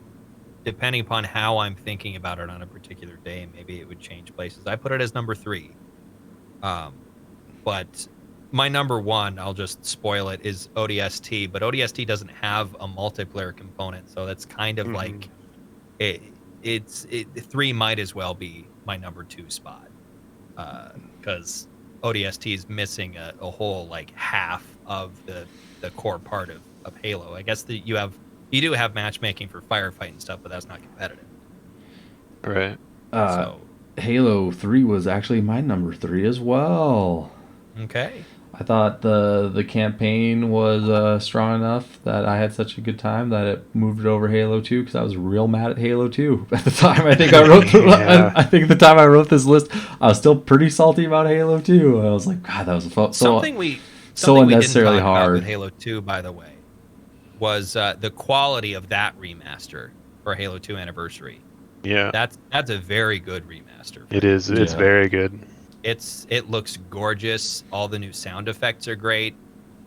depending upon how I'm thinking about it on a particular day, maybe it would change places. I put it as number 3. But my number 1, I'll just spoil it, is ODST. But ODST doesn't have a multiplayer component, so that's kind of like it's 3 might as well be my number 2 spot, because ODST is missing a whole like half of the core part of Halo. I guess that you do have matchmaking for firefight and stuff, but that's not competitive. Right. So Halo 3 was actually my number 3 as well. Okay. I thought the campaign was strong enough that I had such a good time that it moved it over Halo 2, because I was real mad at Halo 2 at the time. I think I think the time I wrote this list, I was still pretty salty about Halo 2. I was like, God, that was something we unnecessarily didn't talk about hard with Halo 2, by the way, was the quality of that remaster for Halo 2 Anniversary. Yeah, that's a very good remaster. It is. It's very good. It looks gorgeous. All the new sound effects are great.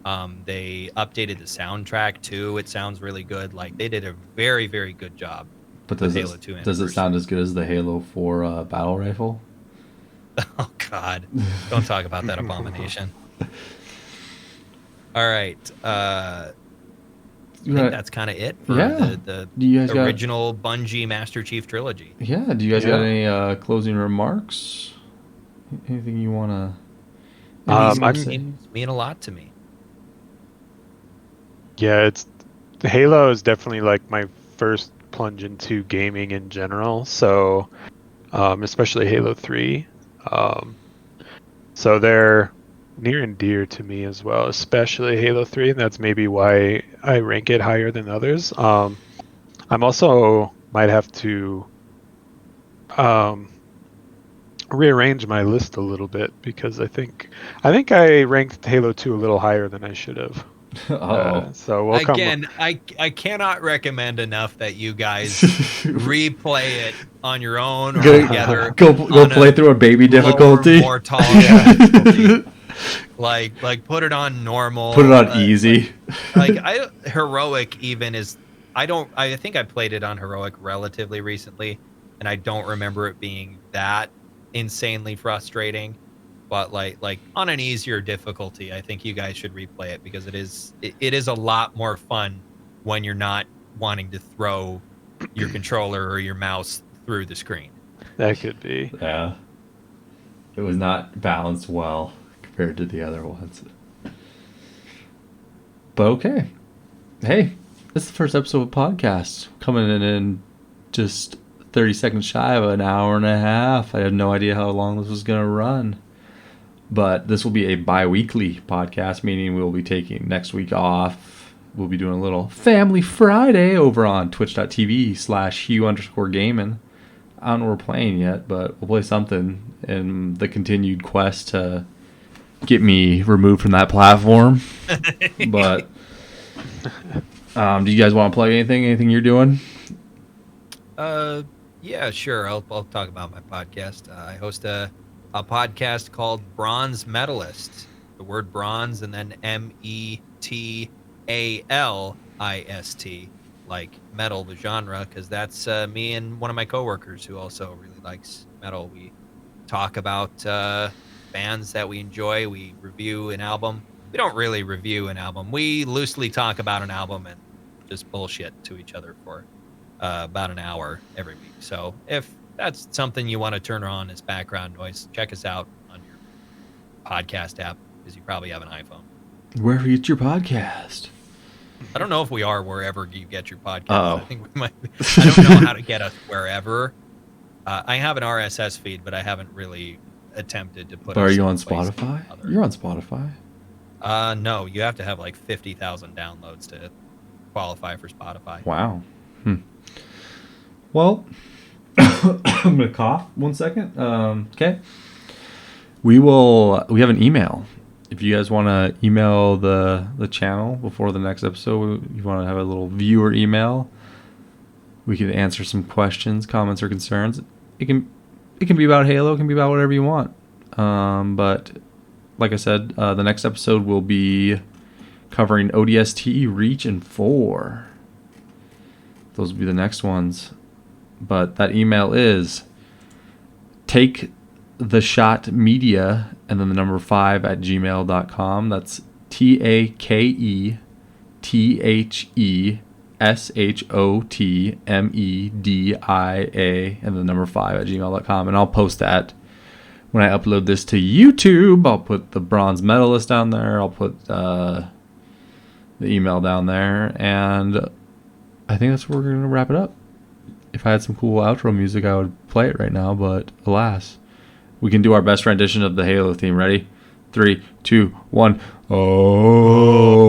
They updated the soundtrack too. It sounds really good. Like they did a very, very good job. But does it sound as good as the Halo 4 battle rifle? Oh God! Don't talk about that abomination. All right. I think that's kind of it for the original Bungie Master Chief trilogy. Yeah. Do you guys got any closing remarks? Anything you want to? Seems mean a lot to me. Yeah, Halo is definitely like my first plunge into gaming in general. So, especially Halo 3. So they're near and dear to me as well, especially Halo 3, and that's maybe why I rank it higher than others. I'm also might have to rearrange my list a little bit, because I think I ranked Halo 2 a little higher than I should have. So we'll again, I cannot recommend enough that you guys replay it on your own or together. Go play through a baby difficulty. More difficulty. Like put it on normal. Put it on easy. Heroic even is. I think I played it on heroic relatively recently, and I don't remember it being that insanely frustrating. But like on an easier difficulty, I think you guys should replay it, because it is a lot more fun when you're not wanting to throw your controller or your mouse through the screen. That could be. Yeah. It was not balanced well compared to the other ones. But okay. Hey, this is the first episode of a podcast. Coming in just 30 seconds shy of an hour and a half. I had no idea how long this was going to run. But this will be a bi-weekly podcast, meaning we'll be taking next week off. We'll be doing a little Family Friday over on twitch.tv/Hugh_gaming. I don't know what we're playing yet, but we'll play something in the continued quest to get me removed from that platform. But do you guys want to plug anything? Anything you're doing? Yeah, sure. I'll talk about my podcast. I host a podcast called Bronze Medalist. The word bronze and then METALIST, like metal, the genre, because that's me and one of my coworkers who also really likes metal. We talk about bands that we enjoy. We review an album. We don't really review an album. We loosely talk about an album and just bullshit to each other for about an hour every week. So if that's something you want to turn on as background noise, check us out on your podcast app, because you probably have an iPhone. Wherever you get your podcast. I don't know if we are wherever you get your podcast. Oh. I think we might. I don't know how to get us wherever. I have an RSS feed, but I haven't really attempted to put. But are you on in place Spotify? other- You're on Spotify. No, you have to have like 50,000 downloads to qualify for Spotify. Wow. Well, I'm gonna cough 1 second. Okay. We have an email. If you guys want to email the channel before the next episode, you want to have a little viewer email, we can answer some questions, comments, or concerns. It can be about Halo. It can be about whatever you want. But like I said, the next episode will be covering ODST, Reach, and 4. Those will be the next ones. But that email is taketheshotmedia and then the number 5 at gmail.com. That's TAKETHESHOTMEDIA and the number 5 at gmail.com. And I'll post that when I upload this to YouTube. I'll put the bronze medalist down there. I'll put the email down there. And I think that's where we're going to wrap it up. If I had some cool outro music, I would play it right now, but alas. We can do our best rendition of the Halo theme. Ready? 3, 2, 1. Oh.